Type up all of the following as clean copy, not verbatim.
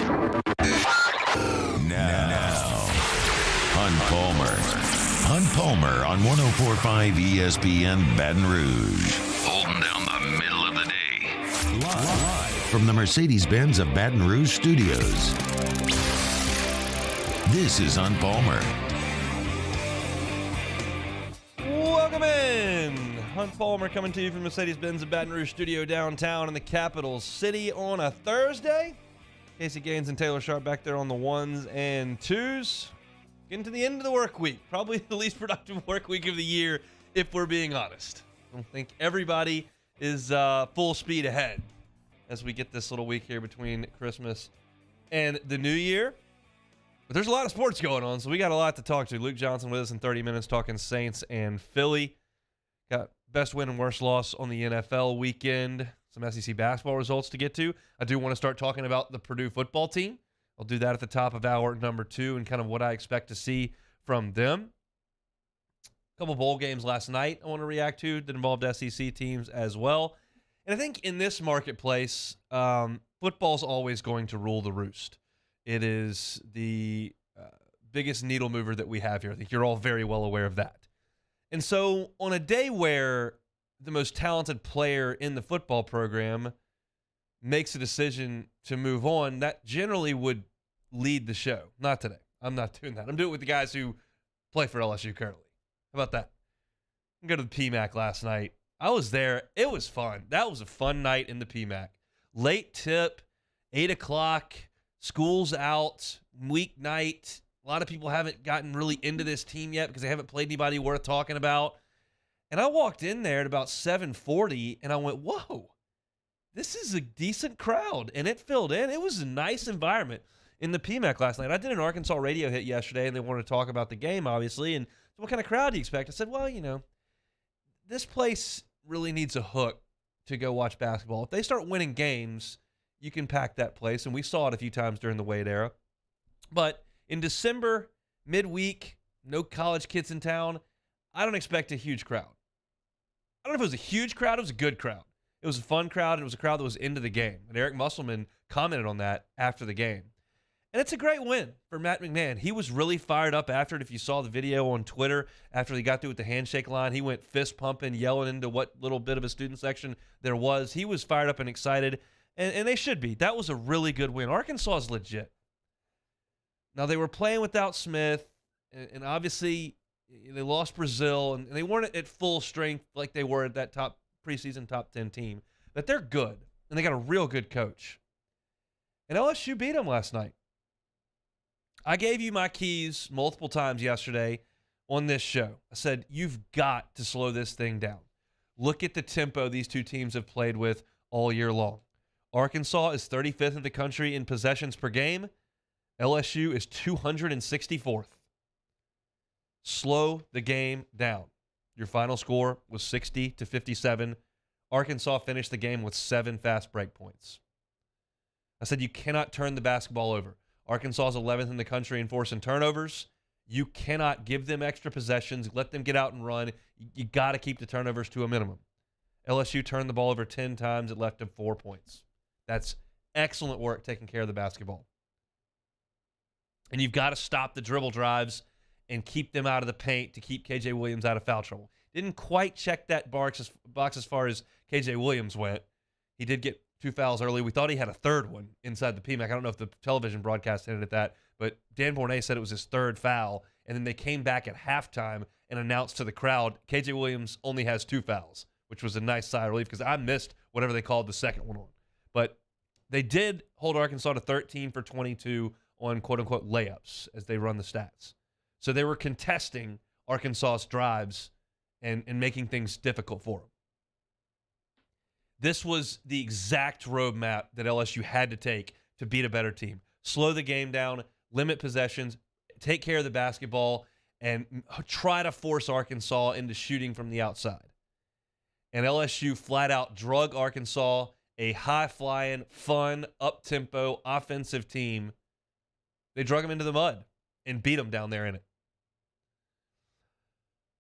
Now, Hunt Palmer on 104.5 ESPN Baton Rouge. Holding down the middle of the day. Live from the Mercedes-Benz of Baton Rouge studios. This is Hunt Palmer. Welcome in. Hunt Palmer coming to you from Mercedes-Benz of Baton Rouge studio downtown in the capital city on a Thursday. Casey Gaines and Taylor Sharp back there on the ones and twos. Getting to the end of the work week. Probably the least productive work week of the year, if we're being honest. I don't think everybody is full speed ahead as we get this little week here between Christmas and the New Year. But there's a lot of sports going on, so we got a lot to talk to. Luke Johnson with us in 30 minutes talking Saints and Philly. Got best win and worst loss on the NFL weekend. Some SEC basketball results to get to. I do want to start talking about the Purdue football team. I'll do that at the top of hour number 2 and kind of what I expect to see from them. A couple bowl games last night I want to react to that involved SEC teams as well. And I think in this marketplace, football's always going to rule the roost. It is the biggest needle mover that we have here. I think you're all very well aware of that. And so on a day where the most talented player in the football program makes a decision to move on, that generally would lead the show. Not today. I'm not doing that. I'm doing it with the guys who play for LSU currently. How about that? I go to the PMAC last night. I was there. It was fun. That was a fun night in the PMAC. Late tip, 8 o'clock, school's out, weeknight. A lot of people haven't gotten really into this team yet because they haven't played anybody worth talking about. And I walked in there at about 7:40, and I went, whoa, this is a decent crowd. And it filled in. It was a nice environment in the PMAC last night. I did an Arkansas radio hit yesterday, and they wanted to talk about the game, obviously. And so what kind of crowd do you expect? I said, well, this place really needs a hook to go watch basketball. If they start winning games, you can pack that place. And we saw it a few times during the Wade era. But in December, midweek, no college kids in town, I don't expect a huge crowd. I don't know if it was a huge crowd. It was a good crowd. It was a fun crowd, and it was a crowd that was into the game. And Eric Musselman commented on that after the game. And it's a great win for Matt McMahon. He was really fired up after it. If you saw the video on Twitter, after he got through with the handshake line, he went fist pumping, yelling into what little bit of a student section there was. He was fired up and excited, and they should be. That was a really good win. Arkansas is legit. Now, they were playing without Smith, and obviously they lost Brazil, and they weren't at full strength like they were at that top preseason top 10 team. But they're good, and they got a real good coach. And LSU beat them last night. I gave you my keys multiple times yesterday on this show. I said, you've got to slow this thing down. Look at the tempo these two teams have played with all year long. Arkansas is 35th in the country in possessions per game. LSU is 264th. Slow the game down. Your final score was 60-57. Arkansas finished the game with 7 fast break points. I said you cannot turn the basketball over. Arkansas is 11th in the country in forcing turnovers. You cannot give them extra possessions, let them get out and run. You got to keep the turnovers to a minimum. LSU turned the ball over 10 times. It left them 4 points. That's excellent work taking care of the basketball. And you've got to stop the dribble drives and keep them out of the paint to keep KJ Williams out of foul trouble. Didn't quite check that box as far as KJ Williams went. He did get 2 fouls early. We thought he had a third one inside the PMAC. I don't know if the television broadcast hinted at that, but Dan Bournet said it was his 3rd foul, and then they came back at halftime and announced to the crowd, KJ Williams only has 2 fouls, which was a nice sigh of relief because I missed whatever they called the second one on. But they did hold Arkansas to 13 for 22 on quote-unquote layups as they run the stats. So they were contesting Arkansas's drives and making things difficult for them. This was the exact roadmap that LSU had to take to beat a better team. Slow the game down, limit possessions, take care of the basketball, and try to force Arkansas into shooting from the outside. And LSU flat out drug Arkansas, a high-flying, fun, up-tempo, offensive team. They drug them into the mud and beat them down there in it.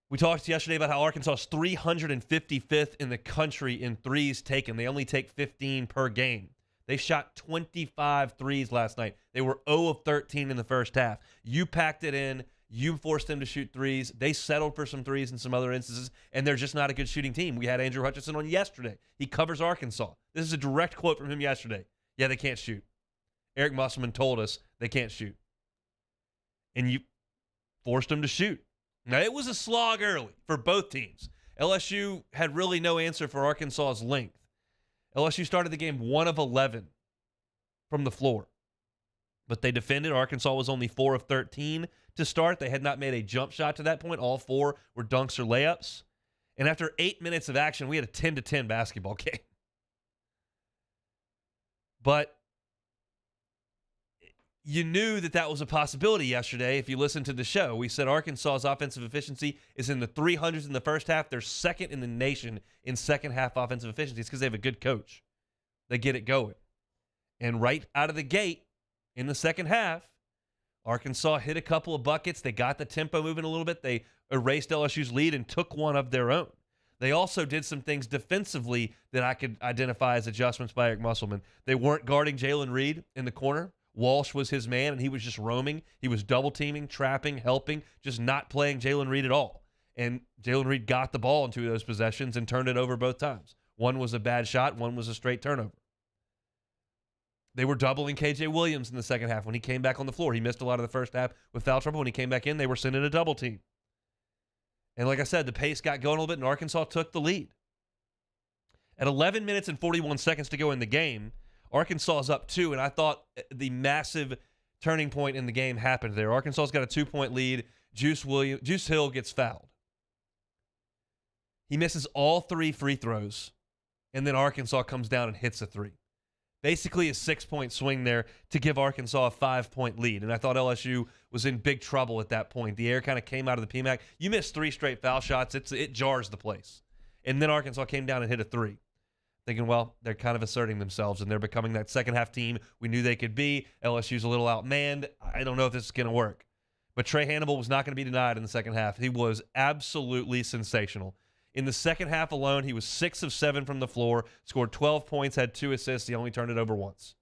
We talked yesterday about how Arkansas is 355th in the country in threes taken. They only take 15 per game. They shot 25 threes last night. They were 0 of 13 in the first half. You packed it in. You forced them to shoot threes. They settled for some threes in some other instances, and they're just not a good shooting team. We had Andrew Hutchinson on yesterday. He covers Arkansas. This is a direct quote from him yesterday. Yeah, they can't shoot. Eric Musselman told us they can't shoot. And you forced them to shoot. Now, it was a slog early for both teams. LSU had really no answer for Arkansas's length. LSU started the game 1 of 11 from the floor. But they defended. Arkansas was only 4 of 13 to start. They had not made a jump shot to that point. All 4 were dunks or layups. And after 8 minutes of action, we had a 10-10 basketball game. But you knew that was a possibility yesterday if you listened to the show. We said Arkansas's offensive efficiency is in the 300s in the first half. They're second in the nation in second-half offensive efficiency. It's because they have a good coach. They get it going. And right out of the gate in the second half, Arkansas hit a couple of buckets. They got the tempo moving a little bit. They erased LSU's lead and took one of their own. They also did some things defensively that I could identify as adjustments by Eric Musselman. They weren't guarding Jalen Reed in the corner. Walsh was his man, and he was just roaming. He was double-teaming, trapping, helping, just not playing Jalen Reed at all. And Jalen Reed got the ball in 2 of those possessions and turned it over both times. One was a bad shot. One was a straight turnover. They were doubling KJ Williams in the second half when he came back on the floor. He missed a lot of the first half with foul trouble. When he came back in, they were sending a double team. And like I said, the pace got going a little bit, and Arkansas took the lead. At 11 minutes and 41 seconds to go in the game, Arkansas is up 2, and I thought the massive turning point in the game happened there. Arkansas's got a 2-point lead. Juice Hill gets fouled. He misses all 3 free throws, and then Arkansas comes down and hits a 3. Basically a 6-point swing there to give Arkansas a 5-point lead, and I thought LSU was in big trouble at that point. The air kind of came out of the PMAC. You miss 3 straight foul shots, it jars the place. And then Arkansas came down and hit a 3. Thinking, well, they're kind of asserting themselves, and they're becoming that second-half team we knew they could be. LSU's a little outmanned. I don't know if this is going to work. But Trey Hannibal was not going to be denied in the second half. He was absolutely sensational. In the second half alone, he was 6 of 7 from the floor, scored 12 points, had 2 assists. He only turned it over once.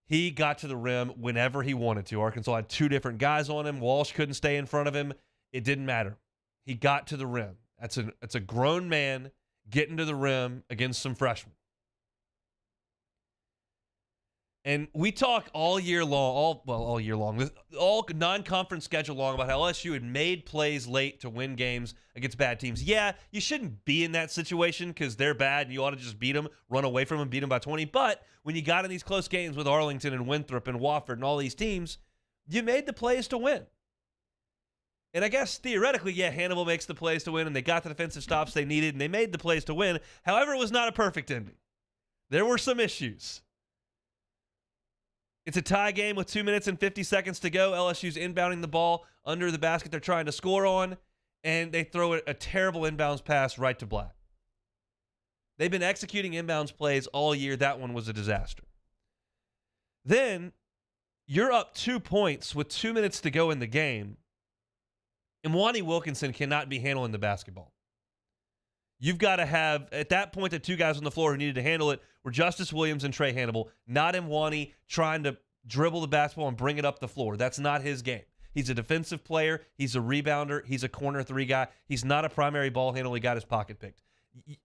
He got to the rim whenever he wanted to. Arkansas had 2 different guys on him. Walsh couldn't stay in front of him. It didn't matter. He got to the rim. That's a grown man getting to the rim against some freshmen. And we talk all year long, all non-conference schedule long about how LSU had made plays late to win games against bad teams. Yeah, you shouldn't be in that situation because they're bad and you ought to just beat them, run away from them, beat them by 20. But when you got in these close games with Arlington and Winthrop and Wofford and all these teams, you made the plays to win. And I guess theoretically, yeah, Hannibal makes the plays to win, and they got the defensive stops they needed, and they made the plays to win. However, it was not a perfect ending. There were some issues. It's a tie game with 2 minutes and 50 seconds to go. LSU's inbounding the ball under the basket they're trying to score on, and they throw a terrible inbounds pass right to Black. They've been executing inbounds plays all year. That one was a disaster. Then you're up 2 points with 2 minutes to go in the game, and Mwani Wilkinson cannot be handling the basketball. You've got to have, at that point, the 2 guys on the floor who needed to handle it were Justice Williams and Trey Hannibal, not Mwani trying to dribble the basketball and bring it up the floor. That's not his game. He's a defensive player. He's a rebounder. He's a corner 3 guy. He's not a primary ball handler. He got his pocket picked.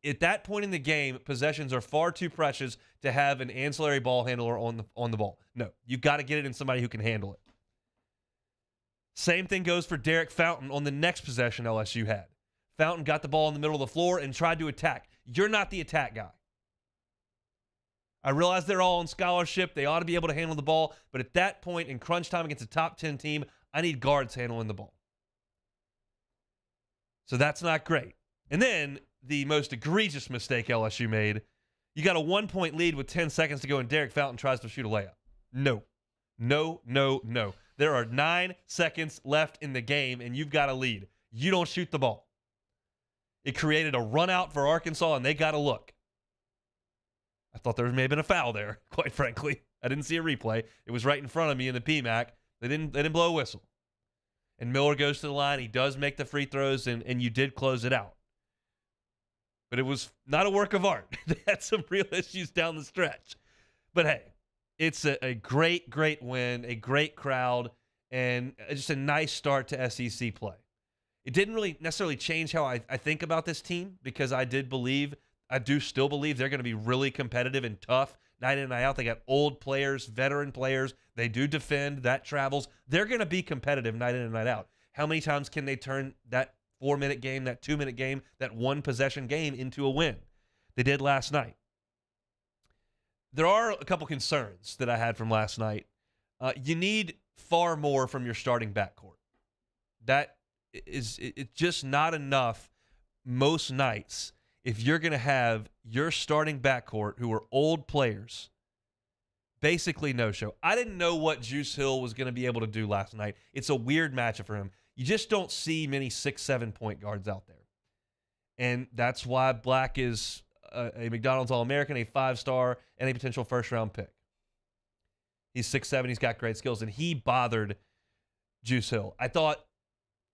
At that point in the game, possessions are far too precious to have an ancillary ball handler on the ball. No, you've got to get it in somebody who can handle it. Same thing goes for Derek Fountain on the next possession LSU had. Fountain got the ball in the middle of the floor and tried to attack. You're not the attack guy. I realize they're all on scholarship. They ought to be able to handle the ball. But at that point, in crunch time against a top 10 team, I need guards handling the ball. So that's not great. And then the most egregious mistake LSU made, you got a 1-point lead with 10 seconds to go, and Derek Fountain tries to shoot a layup. No. There are 9 seconds left in the game, and you've got a lead. You don't shoot the ball. It created a run out for Arkansas, and they got a look. I thought there may have been a foul there, quite frankly. I didn't see a replay. It was right in front of me in the PMAC. They didn't blow a whistle. And Miller goes to the line. He does make the free throws, and you did close it out. But it was not a work of art. They had some real issues down the stretch. But hey, it's a great, great win, a great crowd, and just a nice start to SEC play. It didn't really necessarily change how I think about this team, because I do still believe they're going to be really competitive and tough night in and night out. They got old players, veteran players. They do defend. That travels. They're going to be competitive night in and night out. How many times can they turn that 4-minute game, that 2-minute game, that one-possession game into a win? They did last night. There are a couple concerns that I had from last night. You need far more from your starting backcourt. That is it's just not enough most nights if you're going to have your starting backcourt, who are old players, basically no-show. I didn't know what Juice Hill was going to be able to do last night. It's a weird matchup for him. You just don't see many 6-7 point guards out there. And that's why Black is a McDonald's All-American, a 5-star, and a potential first-round pick. He's 6'7", he's got great skills, and he bothered Juice Hill. I thought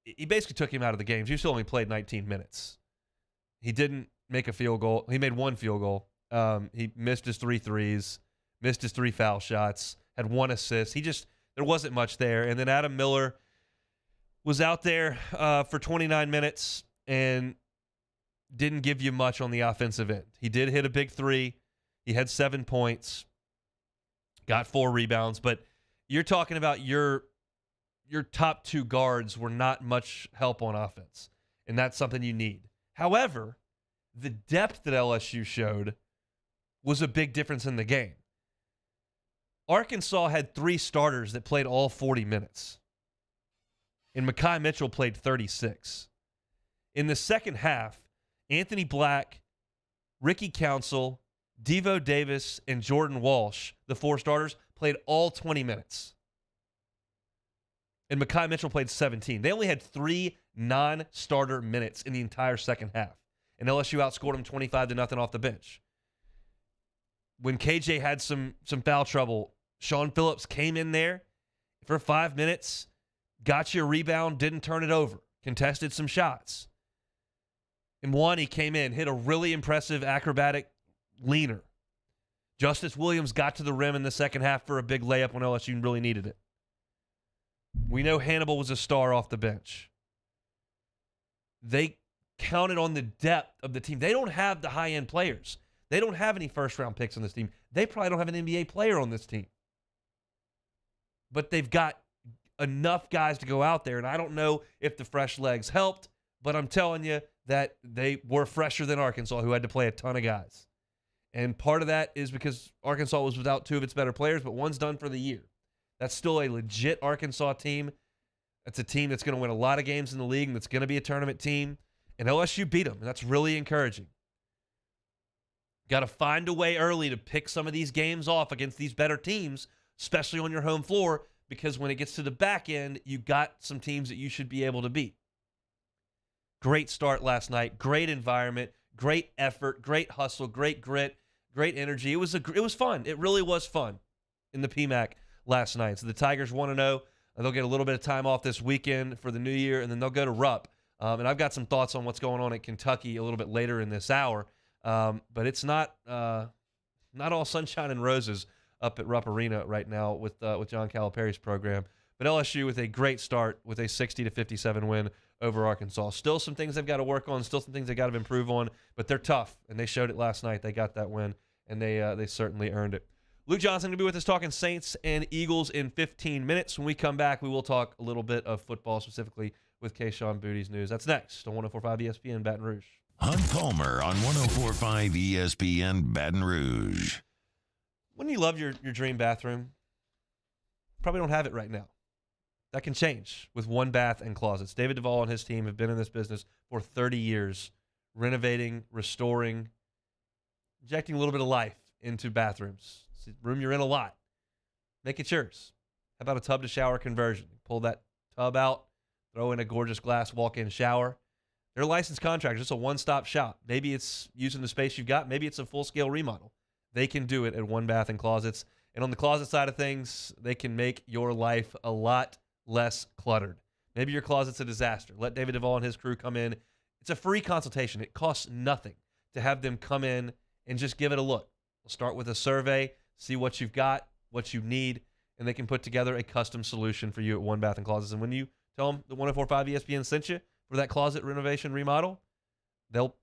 he basically took him out of the game. Juice Hill only played 19 minutes. He didn't make a field goal. He made one field goal. He missed his 3 threes, missed his 3 foul shots, had 1 assist. There wasn't much there. And then Adam Miller was out there for 29 minutes and didn't give you much on the offensive end. He did hit a big 3. He had 7 points, got 4 rebounds. But you're talking about your top 2 guards were not much help on offense, and that's something you need. However, the depth that LSU showed was a big difference in the game. Arkansas had 3 starters that played all 40 minutes, and Mekhi Mitchell played 36. In the second half, Anthony Black, Ricky Council, Devo Davis, and Jordan Walsh, the 4 starters, played all 20 minutes. And Mekhi Mitchell played 17. They only had 3 non-starter minutes in the entire second half. And LSU outscored them 25-0 off the bench. When KJ had some foul trouble, Sean Phillips came in there for 5 minutes, got you a rebound, didn't turn it over, contested some shots. And he came in, hit a really impressive acrobatic leaner. Justice Williams got to the rim in the second half for a big layup when LSU really needed it. We know Hannibal was a star off the bench. They counted on the depth of the team. They don't have the high-end players. They don't have any first-round picks on this team. They probably don't have an NBA player on this team. But they've got enough guys to go out there, and I don't know if the fresh legs helped, but I'm telling you that they were fresher than Arkansas, who had to play a ton of guys. And part of that is because Arkansas was without 2 of its better players, but one's done for the year. That's still a legit Arkansas team. That's a team that's going to win a lot of games in the league, and that's going to be a tournament team. And LSU beat them, and that's really encouraging. Got to find a way early to pick some of these games off against these better teams, especially on your home floor, because when it gets to the back end, you got some teams that you should be able to beat. Great start last night, great environment, great effort, great hustle, great grit, great energy. It was fun. It really was fun in the PMAC last night. So the Tigers 1-0. They'll get a little bit of time off this weekend for the new year, and then they'll go to Rupp. And I've got some thoughts on what's going on at Kentucky a little bit later in this hour. But it's not all sunshine and roses up at Rupp Arena right now with John Calipari's program. But LSU with a great start with a 60-57 win over Arkansas. Still some things they've got to work on, still some things they got to improve on, but they're tough, and they showed it last night. They got that win, and they certainly earned it. Luke Johnson going to be with us talking Saints and Eagles in 15 minutes. When we come back, we will talk a little bit of football, specifically with Kayshawn Booty's news. That's next on 104.5 ESPN Baton Rouge. Hunt Palmer on 104.5 ESPN Baton Rouge. Wouldn't you love your dream bathroom? Probably don't have it right now. That can change with one bath and closets. David Duvall and his team have been in this business for 30 years, renovating, restoring, injecting a little bit of life into bathrooms. It's a room you're in a lot. Make it yours. How about a tub to shower conversion? Pull that tub out, throw in a gorgeous glass walk-in shower. They're licensed contractors. It's a one-stop shop. Maybe it's using the space you've got. Maybe it's a full-scale remodel. They can do it at One Bath and Closets. And on the closet side of things, they can make your life a lot less cluttered. Maybe your closet's a disaster. Let David Duvall and his crew come in. It's a free consultation. It costs nothing to have them come in and just give it a look. We'll start with a survey, see what you've got, what you need, and they can put together a custom solution for you at One Bath and Closets. And when you tell them the 1045 ESPN sent you for that closet renovation remodel, they'll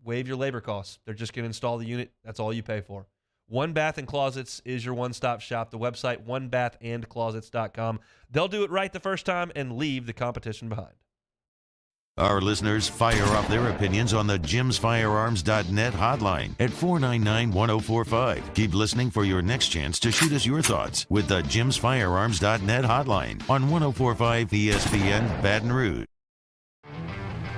waive your labor costs. They're just going to install the unit. That's all you pay for. One Bath and Closets is your one-stop shop. The website, onebathandclosets.com. They'll do it right the first time and leave the competition behind. Our listeners fire off their opinions on the jimsfirearms.net hotline at 499-1045. Keep listening for your next chance to shoot us your thoughts with the jimsfirearms.net hotline on 1045 ESPN Baton Rouge.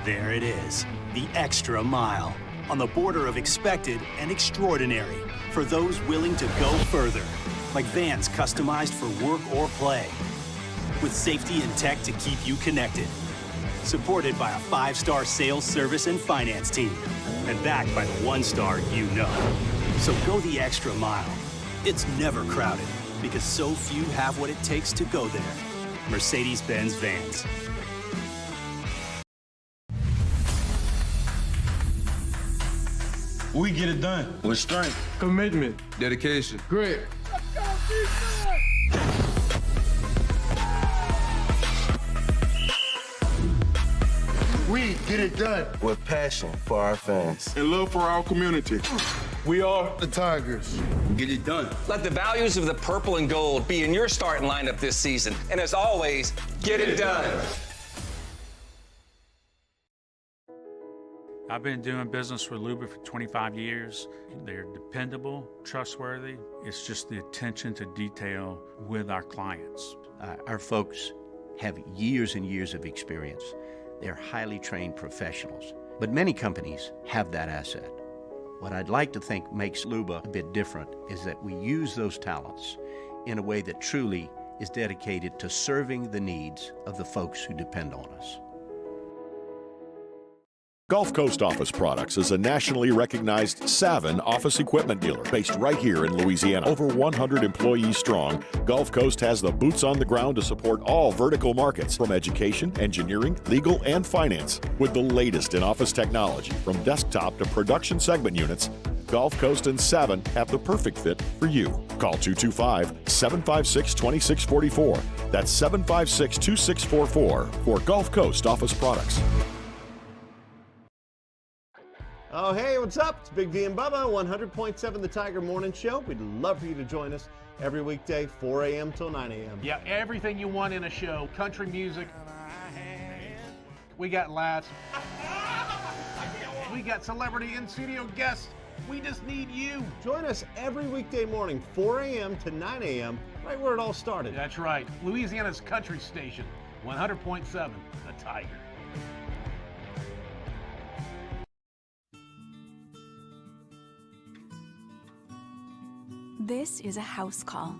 There it is, the extra mile, on the border of expected and extraordinary for those willing to go further, like vans customized for work or play, with safety and tech to keep you connected. Supported by a 5-star sales, service, and finance team. And backed by the 1-star you know. So go the extra mile. It's never crowded because so few have what it takes to go there. Mercedes-Benz Vans. We get it done with strength, commitment, dedication, grit. Let's go, defense! We get it done with passion for our fans and love for our community. We are the Tigers. Get it done. Let the values of the purple and gold be in your starting lineup this season. And as always, get it done. I've been doing business with Luba for 25 years. They're dependable, trustworthy. It's just the attention to detail with our clients. Our folks have years and years of experience. They're highly trained professionals, but many companies have that asset. What I'd like to think makes Luba a bit different is that we use those talents in a way that truly is dedicated to serving the needs of the folks who depend on us. Gulf Coast Office Products is a nationally recognized Savin office equipment dealer based right here in Louisiana. Over 100 employees strong, Gulf Coast has the boots on the ground to support all vertical markets, from education, engineering, legal, and finance. With the latest in office technology, from desktop to production segment units, Gulf Coast and Savin have the perfect fit for you. Call 225-756-2644. That's 756-2644 for Gulf Coast Office Products. Oh, hey, what's up? It's Big V and Bubba, 100.7 The Tiger Morning Show. We'd love for you to join us every weekday, 4 a.m. till 9 a.m. Yeah, everything you want in a show. Country music. We got laughs. We got celebrity in-studio guests. We just need you. Join us every weekday morning, 4 a.m. to 9 a.m., right where it all started. That's right. Louisiana's country station, 100.7 The Tiger. This is a house call.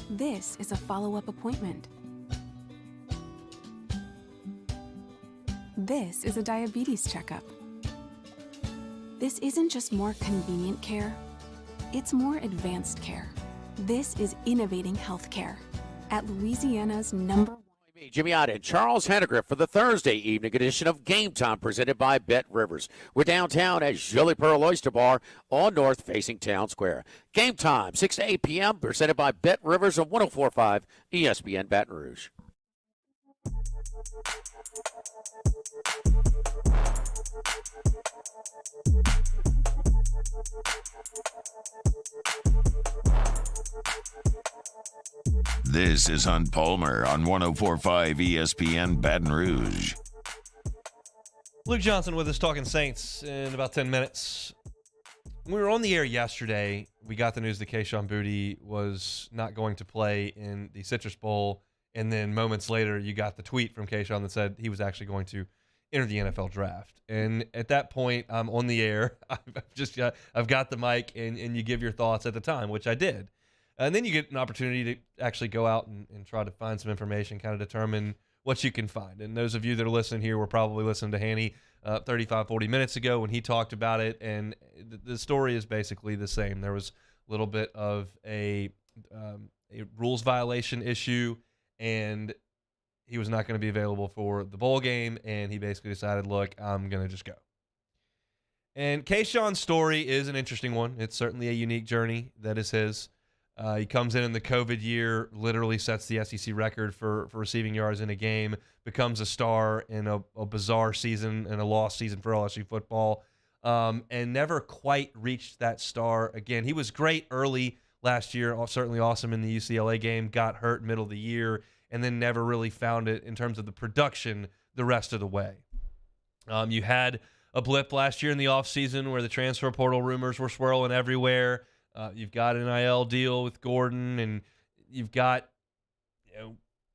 This is a follow-up appointment. This is a diabetes checkup. This isn't just more convenient care, it's more advanced care. This is innovating healthcare at Louisiana's #1. Jimmy Ott and Charles Henniger for the Thursday evening edition of Game Time, presented by Bet Rivers. We're downtown at Jolly Pearl Oyster Bar on North facing Town Square. Game Time, 6 to 8 p.m., presented by Bet Rivers on 104.5 ESPN Baton Rouge. This is Hunt Palmer on 104.5 ESPN Baton Rouge. Luke Johnson with us talking Saints in about 10 minutes. When we were on the air yesterday, we got the news that Kayshon Boutte was not going to play in the Citrus Bowl, and then moments later you got the tweet from Kayshon that said he was actually going to enter the NFL draft. And at that point, I'm on the air. I've got the mic, and you give your thoughts at the time, which I did. And then you get an opportunity to actually go out and try to find some information, kind of determine what you can find. And those of you that are listening here were probably listening to Hanny 35, 40 minutes ago when he talked about it. And the story is basically the same. There was a little bit of a rules violation issue, and he was not going to be available for the bowl game. And he basically decided, look, I'm going to just go. And Kayshawn's story is an interesting one. It's certainly a unique journey that is his. He comes in the COVID year, literally sets the SEC record for receiving yards in a game, becomes a star in a bizarre season and a lost season for LSU football, and never quite reached that star again. He was great early last year, certainly awesome in the UCLA game, got hurt middle of the year, and then never really found it in terms of the production the rest of the way. You had a blip last year in the offseason where the transfer portal rumors were swirling everywhere. You've got an NIL deal with Gordon, and you've got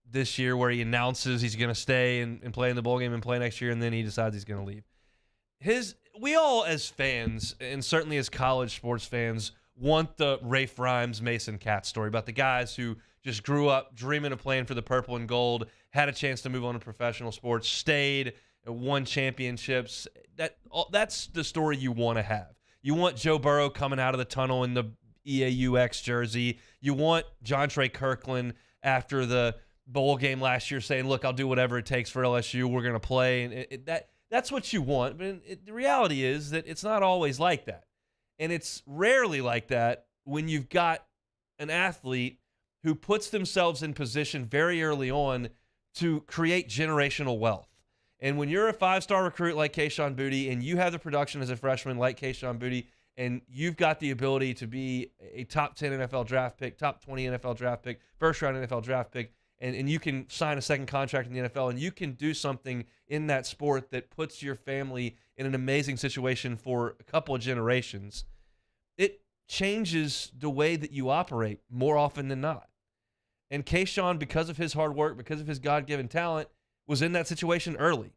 this year where he announces he's going to stay and play in the bowl game and play next year, and then he decides he's going to leave. We all as fans, and certainly as college sports fans, want the Rafe Rhymes, Mason Katz story about the guys who just grew up dreaming of playing for the purple and gold, had a chance to move on to professional sports, stayed, won championships. That's the story you want to have. You want Joe Burrow coming out of the tunnel in the EAUX jersey. You want John Trey Kirkland after the bowl game last year saying, look, I'll do whatever it takes for LSU. We're going to play. And that's what you want. But the reality is that it's not always like that. And it's rarely like that when you've got an athlete who puts themselves in position very early on to create generational wealth. And when you're a five-star recruit like Kayshon Boutte and you have the production as a freshman like Kayshon Boutte and you've got the ability to be a top 10 NFL draft pick, top 20 NFL draft pick, first-round NFL draft pick, and you can sign a second contract in the NFL and you can do something in that sport that puts your family in an amazing situation for a couple of generations, it changes the way that you operate more often than not. And Kayshon, because of his hard work, because of his God-given talent, was in that situation early.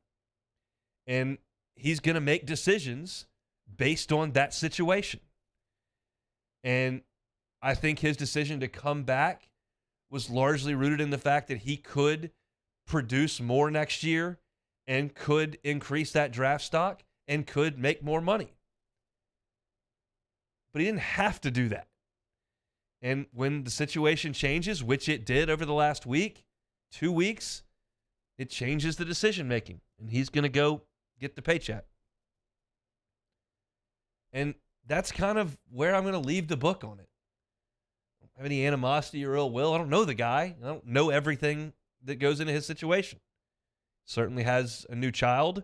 And he's going to make decisions based on that situation. And I think his decision to come back was largely rooted in the fact that he could produce more next year and could increase that draft stock and could make more money. But he didn't have to do that. And when the situation changes, which it did over the last week, 2 weeks, it changes the decision-making, and he's going to go get the paycheck. And that's kind of where I'm going to leave the book on it. I don't have any animosity or ill will. I don't know the guy. I don't know everything that goes into his situation. Certainly has a new child,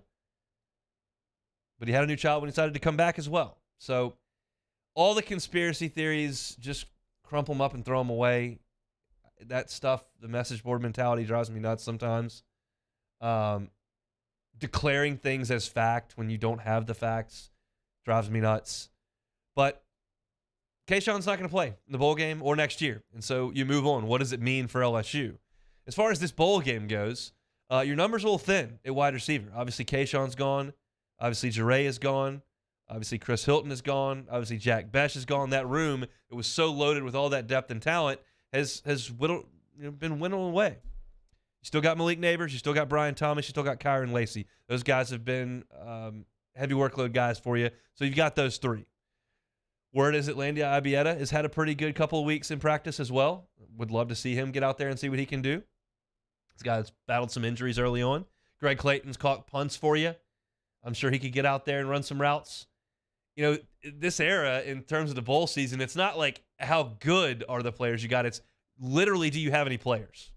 but he had a new child when he decided to come back as well. So all the conspiracy theories, just crumple them up and throw them away. That stuff, the message board mentality drives me nuts sometimes. Declaring things as fact when you don't have the facts drives me nuts. But Kayshon's not going to play in the bowl game or next year. And so you move on. What does it mean for LSU? As far as this bowl game goes, your number's a little thin at wide receiver. Obviously, Kayshon's gone. Obviously, Jure is gone. Obviously, Chris Hilton is gone. Obviously, Jack Besh is gone. That room, it was so loaded with all that depth and talent, has been whittled away. You still got Malik Neighbors. You still got Brian Thomas. You still got Kyron Lacey. Those guys have been heavy workload guys for you. So you've got those three. Word is that Landia Ibieta has had a pretty good couple of weeks in practice as well. Would love to see him get out there and see what he can do. This guy's battled some injuries early on. Greg Clayton's caught punts for you. I'm sure he could get out there and run some routes. You know, this era, in terms of the bowl season, it's not like how good are the players you got. It's literally, do you have any players?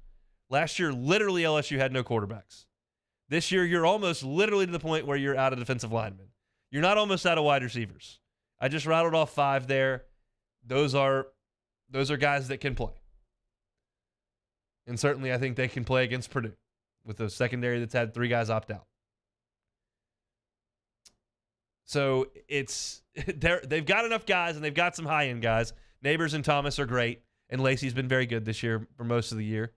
Last year, literally, LSU had no quarterbacks. This year, you're almost literally to the point where you're out of defensive linemen. You're not almost out of wide receivers. I just rattled off 5 there. Those are guys that can play. And certainly, I think they can play against Purdue with a secondary that's had 3 guys opt out. So they've got enough guys, and they've got some high-end guys. Neighbors and Thomas are great, and Lacey's been very good this year for most of the year.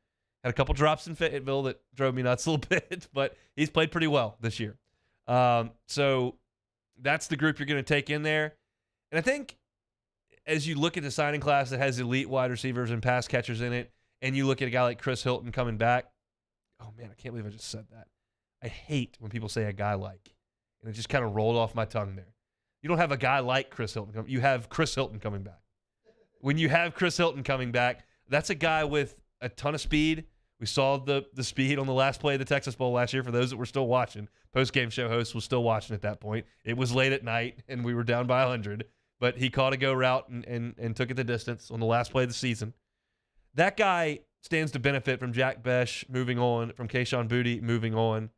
Had a couple drops in Fayetteville that drove me nuts a little bit, but he's played pretty well this year. So that's the group you're going to take in there. And I think as you look at the signing class that has elite wide receivers and pass catchers in it, and you look at a guy like Chris Hilton coming back, oh, man, I can't believe I just said that. I hate when people say a guy like, and it just kind of rolled off my tongue there. You don't have a guy like Chris Hilton. You have Chris Hilton coming back. When you have Chris Hilton coming back, that's a guy with a ton of speed, We saw the speed on the last play of the Texas Bowl last year. For those that were still watching, post-game show host was still watching at that point. It was late at night, and we were down by 100. But he caught a go route and took it the distance on the last play of the season. That guy stands to benefit from Jack Besh moving on, from Kayshon Boutte moving on,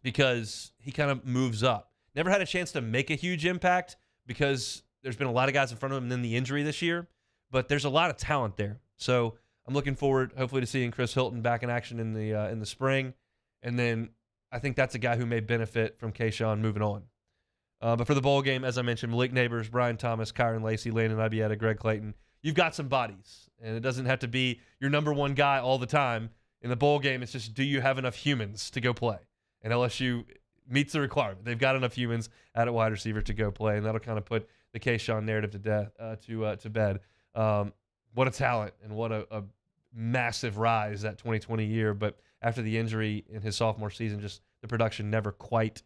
because he kind of moves up. Never had a chance to make a huge impact because there's been a lot of guys in front of him and then the injury this year. But there's a lot of talent there. So I'm looking forward, hopefully, to seeing Chris Hilton back in action in the spring. And then I think that's a guy who may benefit from Kayshon moving on. But for the bowl game, as I mentioned, Malik Neighbors, Brian Thomas, Kyron Lacey, Landon Ibieta, Greg Clayton, you've got some bodies. And it doesn't have to be your number one guy all the time. In the bowl game, it's just, do you have enough humans to go play? And LSU meets the requirement. They've got enough humans at wide receiver to go play, and that'll kind of put the Kayshon narrative to bed. What a talent and what a massive rise that 2020 year. But after the injury in his sophomore season, just the production never quite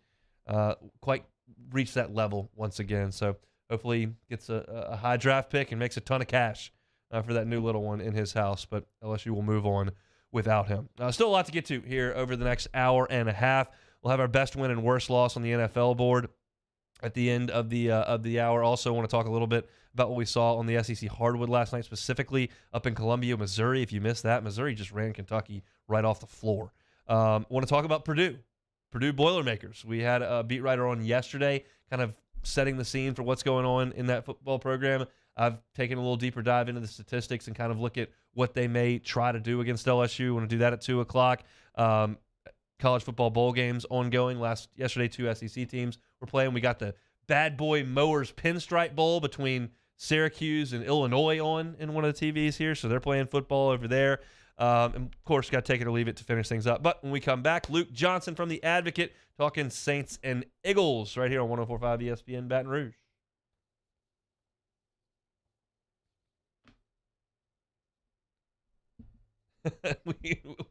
reached that level once again. So hopefully he gets a high draft pick and makes a ton of cash for that new little one in his house. But LSU will move on without him. Still a lot to get to here over the next hour and a half. We'll have our best win and worst loss on the NFL board at the end of the hour. Also want to talk a little bit about what we saw on the SEC hardwood last night, specifically up in Columbia, Missouri. If you missed that, Missouri just ran Kentucky right off the floor. Want to talk about Purdue Boilermakers. We had a beat writer on yesterday kind of setting the scene for what's going on in that football program. I've taken a little deeper dive into the statistics and kind of look at what they may try to do against LSU. Want to do that at 2 o'clock. College football bowl games ongoing. Yesterday, 2 SEC teams were playing. We got the Bad Boy Mowers Pinstripe Bowl between Syracuse and Illinois on in one of the TVs here. So they're playing football over there. And of course, got to take it or leave it to finish things up. But when we come back, Luke Johnson from The Advocate talking Saints and Eagles right here on 104.5 ESPN Baton Rouge.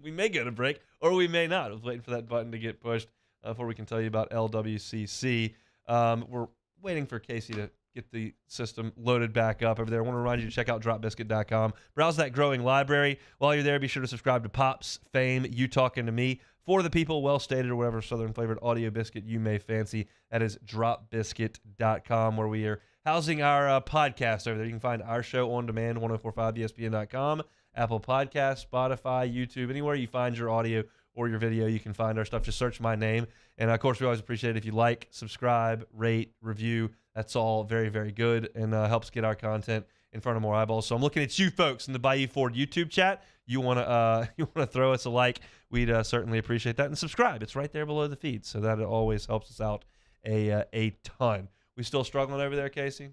we may go to break, or we may not. I was waiting for that button to get pushed before we can tell you about LWCC. We're waiting for Casey to get the system loaded back up over there. I want to remind you to check out dropbiscuit.com. Browse that growing library. While you're there, be sure to subscribe to Pops, Fame, You Talking to Me, For the People, Well Stated, or whatever Southern flavored audio biscuit you may fancy. That is dropbiscuit.com, where we are housing our podcast over there. You can find our show on demand, 1045ESPN.com. Apple Podcasts, Spotify, YouTube, anywhere you find your audio or your video, you can find our stuff. Just search my name. And, of course, we always appreciate it if you like, subscribe, rate, review. That's all very, very good and helps get our content in front of more eyeballs. So I'm looking at you folks in the Bayou Ford YouTube chat. You want to throw us a like, we'd certainly appreciate that. And subscribe. It's right there below the feed, so that always helps us out a ton. We still struggling over there, Casey?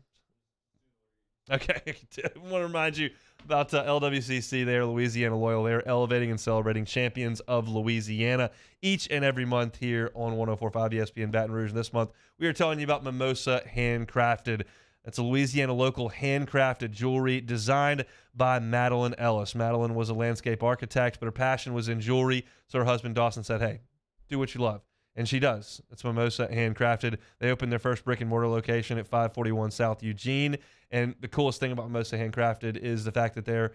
Okay, I want to remind you about LWCC. They are Louisiana Loyal. They are elevating and celebrating champions of Louisiana each and every month here on 104.5 ESPN Baton Rouge. And this month, we are telling you about Mimosa Handcrafted. That's a Louisiana local handcrafted jewelry designed by Madeline Ellis. Madeline was a landscape architect, but her passion was in jewelry. So her husband, Dawson, said, hey, do what you love. And she does. It's Mimosa Handcrafted. They opened their first brick-and-mortar location at 541 South Eugene. And the coolest thing about Mimosa Handcrafted is the fact that they're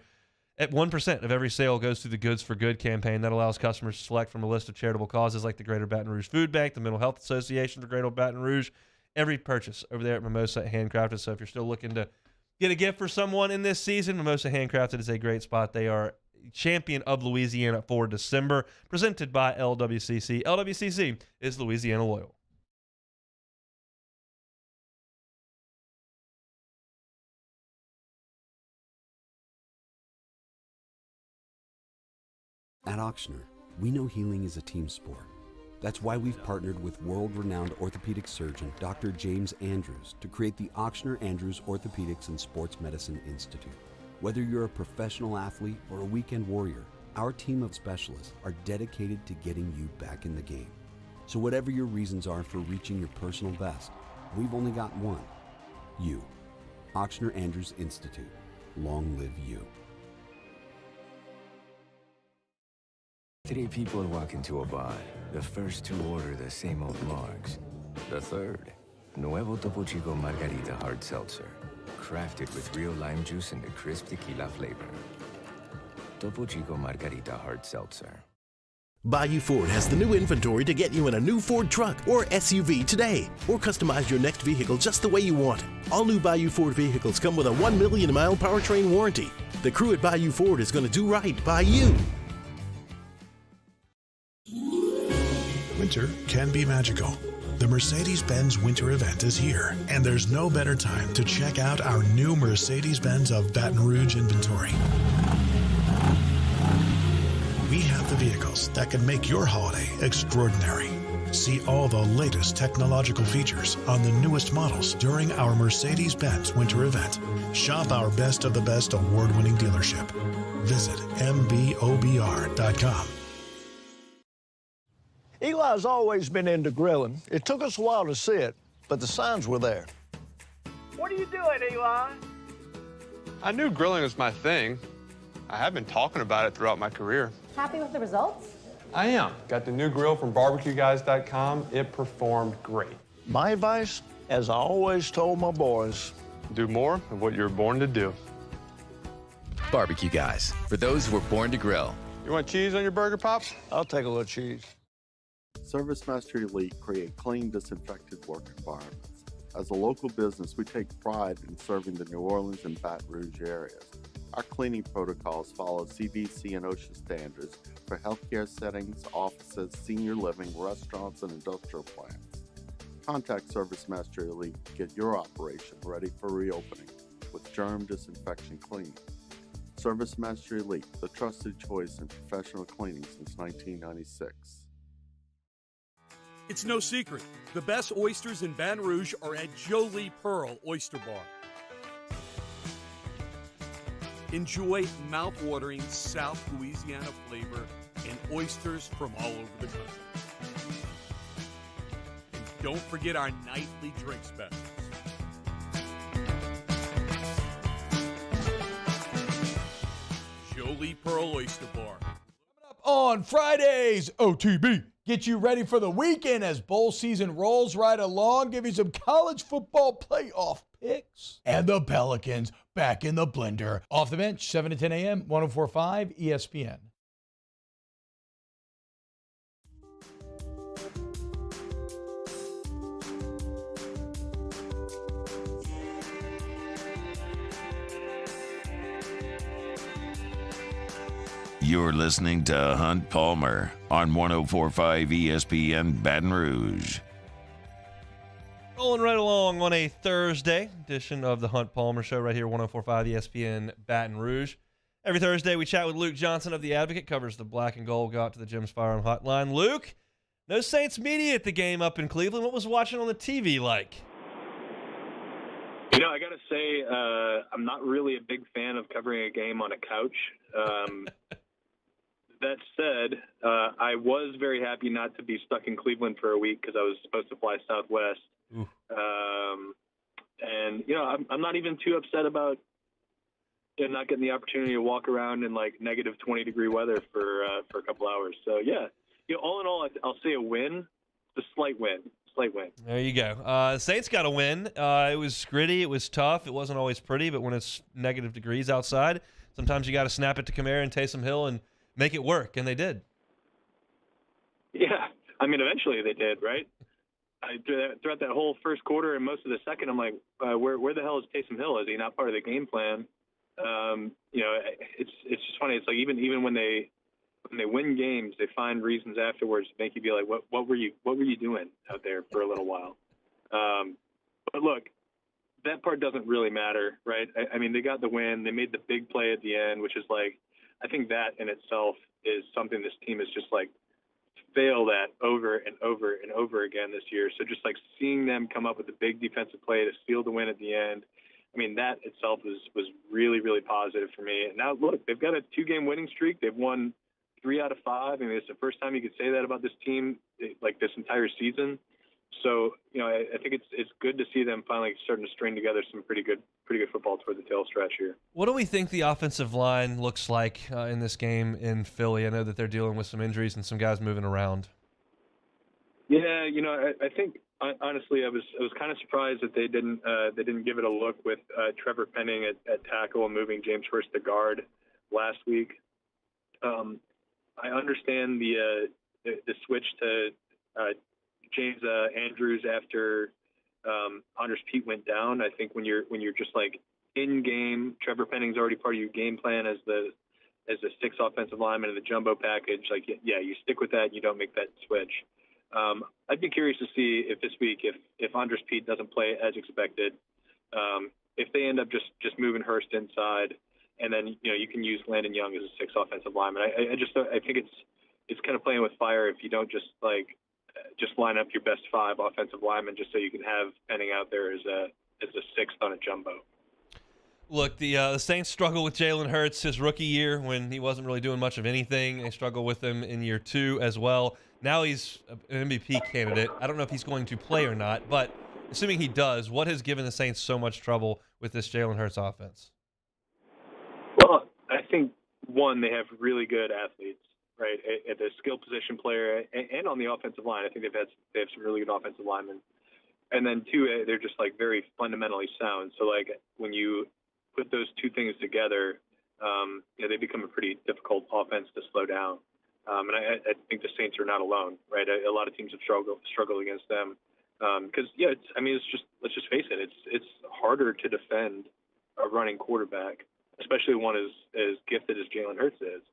at 1% of every sale goes through the Goods for Good campaign. That allows customers to select from a list of charitable causes like the Greater Baton Rouge Food Bank, the Mental Health Association for Greater Baton Rouge. Every purchase over there at Mimosa Handcrafted. So if you're still looking to get a gift for someone in this season, Mimosa Handcrafted is a great spot. They are champion of Louisiana for December, presented by LWCC. LWCC is Louisiana Loyal. At Ochsner, we know healing is a team sport. That's why we've partnered with world-renowned orthopedic surgeon Dr. James Andrews to create the Ochsner Andrews Orthopedics and Sports Medicine Institute. Whether you're a professional athlete or a weekend warrior, our team of specialists are dedicated to getting you back in the game. So whatever your reasons are for reaching your personal best, we've only got one. You. Ochsner Andrews Institute. Long live you. 3 people walk into a bar. The first 2 order the same old margs. The third, Nuevo Topo Chico Margarita Hard Seltzer. Crafted with real lime juice and a crisp tequila flavor. Topo Chico Margarita Hard Seltzer. Bayou Ford has the new inventory to get you in a new Ford truck or SUV today, or customize your next vehicle just the way you want it. All new Bayou Ford vehicles come with a 1 million mile powertrain warranty. The crew at Bayou Ford is going to do right by you. Winter can be magical. The Mercedes-Benz Winter Event is here, and there's no better time to check out our new Mercedes-Benz of Baton Rouge inventory. We have the vehicles that can make your holiday extraordinary. See all the latest technological features on the newest models during our Mercedes-Benz Winter Event. Shop our best of the best award-winning dealership. Visit mbobr.com. Eli's always been into grilling. It took us a while to see it, but the signs were there. What are you doing, Eli? I knew grilling was my thing. I have been talking about it throughout my career. Happy with the results? I am. Got the new grill from barbecueguys.com. It performed great. My advice, as I always told my boys, do more of what you're born to do. Barbecue Guys, for those who were born to grill. You want cheese on your burger, Pops? I'll take a little cheese. ServiceMaster Elite create clean, disinfected work environments. As a local business, we take pride in serving the New Orleans and Baton Rouge areas. Our cleaning protocols follow CDC and OSHA standards for healthcare settings, offices, senior living, restaurants, and industrial plants. Contact ServiceMaster Elite to get your operation ready for reopening with germ disinfection cleaning. ServiceMaster Elite, the trusted choice in professional cleaning since 1996. It's no secret. The best oysters in Baton Rouge are at Jolie Pearl Oyster Bar. Enjoy mouth-watering South Louisiana flavor and oysters from all over the country. And don't forget our nightly drink specials. Jolie Pearl Oyster Bar. On Fridays, OTB. Get you ready for the weekend as bowl season rolls right along. Give you some college football playoff picks. And the Pelicans back in the blender. Off the bench, 7 to 10 a.m., 104.5 ESPN. You're listening to Hunt Palmer on 104.5 ESPN Baton Rouge. Rolling right along on a Thursday edition of the Hunt Palmer Show right here, 104.5 ESPN Baton Rouge. Every Thursday, we chat with Luke Johnson of The Advocate, covers the black and gold. Go out to the Jim's Firearm Hotline. Luke, no Saints media at the game up in Cleveland. What was watching on the TV like? You know, I got to say, I'm not really a big fan of covering a game on a couch. That said, I was very happy not to be stuck in Cleveland for a week because I was supposed to fly Southwest. And, you know, I'm not even too upset about not getting the opportunity to walk around in like negative 20-degree weather for a couple hours. So, yeah, you know, all in all, I'll say a win, a slight win. There you go. Saints got a win. It was gritty. It was tough. It wasn't always pretty, but when it's negative degrees outside, sometimes you got to snap it to Kamara and Taysom Hill and make it work, and they did. Yeah, I mean, eventually they did, right? Throughout that whole first quarter and most of the second, I'm like, where the hell is Taysom Hill? Is he not part of the game plan? You know, it's just funny. It's like even when they win games, they find reasons afterwards to make you be like, what were you doing out there for a little while? But look, that part doesn't really matter, right? I mean, they got the win. They made the big play at the end, which is like, I think that in itself is something this team has just like failed at over and over and over again this year. So just like seeing them come up with a big defensive play to steal the win at the end, I mean, that itself was really, really positive for me. And now, look, they've got a 2-game winning streak. They've won 3 out of 5. I mean, it's the first time you could say that about this team, like this entire season. So, you know, I think it's good to see them finally starting to string together some pretty good football toward the tail stretch here. What do we think the offensive line looks like in this game in Philly? I know that they're dealing with some injuries and some guys moving around. Yeah, you know, I think honestly, I was kind of surprised that they didn't give it a look with Trevor Penning at tackle and moving James Hurst to guard last week. I understand the switch to James Andrews after Andres Pete went down. I think when you're just like in game, Trevor Penning's already part of your game plan as the sixth offensive lineman in the jumbo package. Like, yeah, you stick with that. You don't make that switch. I'd be curious to see if this week, if Andres Pete doesn't play as expected, if they end up just moving Hurst inside, and then you can use Landon Young as a sixth offensive lineman. I think it's kind of playing with fire if you don't just line up your best five offensive linemen just so you can have Penning out there as a sixth on a jumbo. Look, the Saints struggle with Jalen Hurts his rookie year when he wasn't really doing much of anything. They struggle with him in year 2 as well. Now he's an MVP candidate. I don't know if he's going to play or not, but assuming he does, what has given the Saints so much trouble with this Jalen Hurts offense? Well, I think, one, they have really good athletes, right, at the skill position player and on the offensive line. I think they have some really good offensive linemen. And then, two, they're just, very fundamentally sound. So, when you put those two things together, they become a pretty difficult offense to slow down. And I think the Saints are not alone, right? A lot of teams have struggled against them because, let's just face it, it's harder to defend a running quarterback, especially one as gifted as Jalen Hurts is.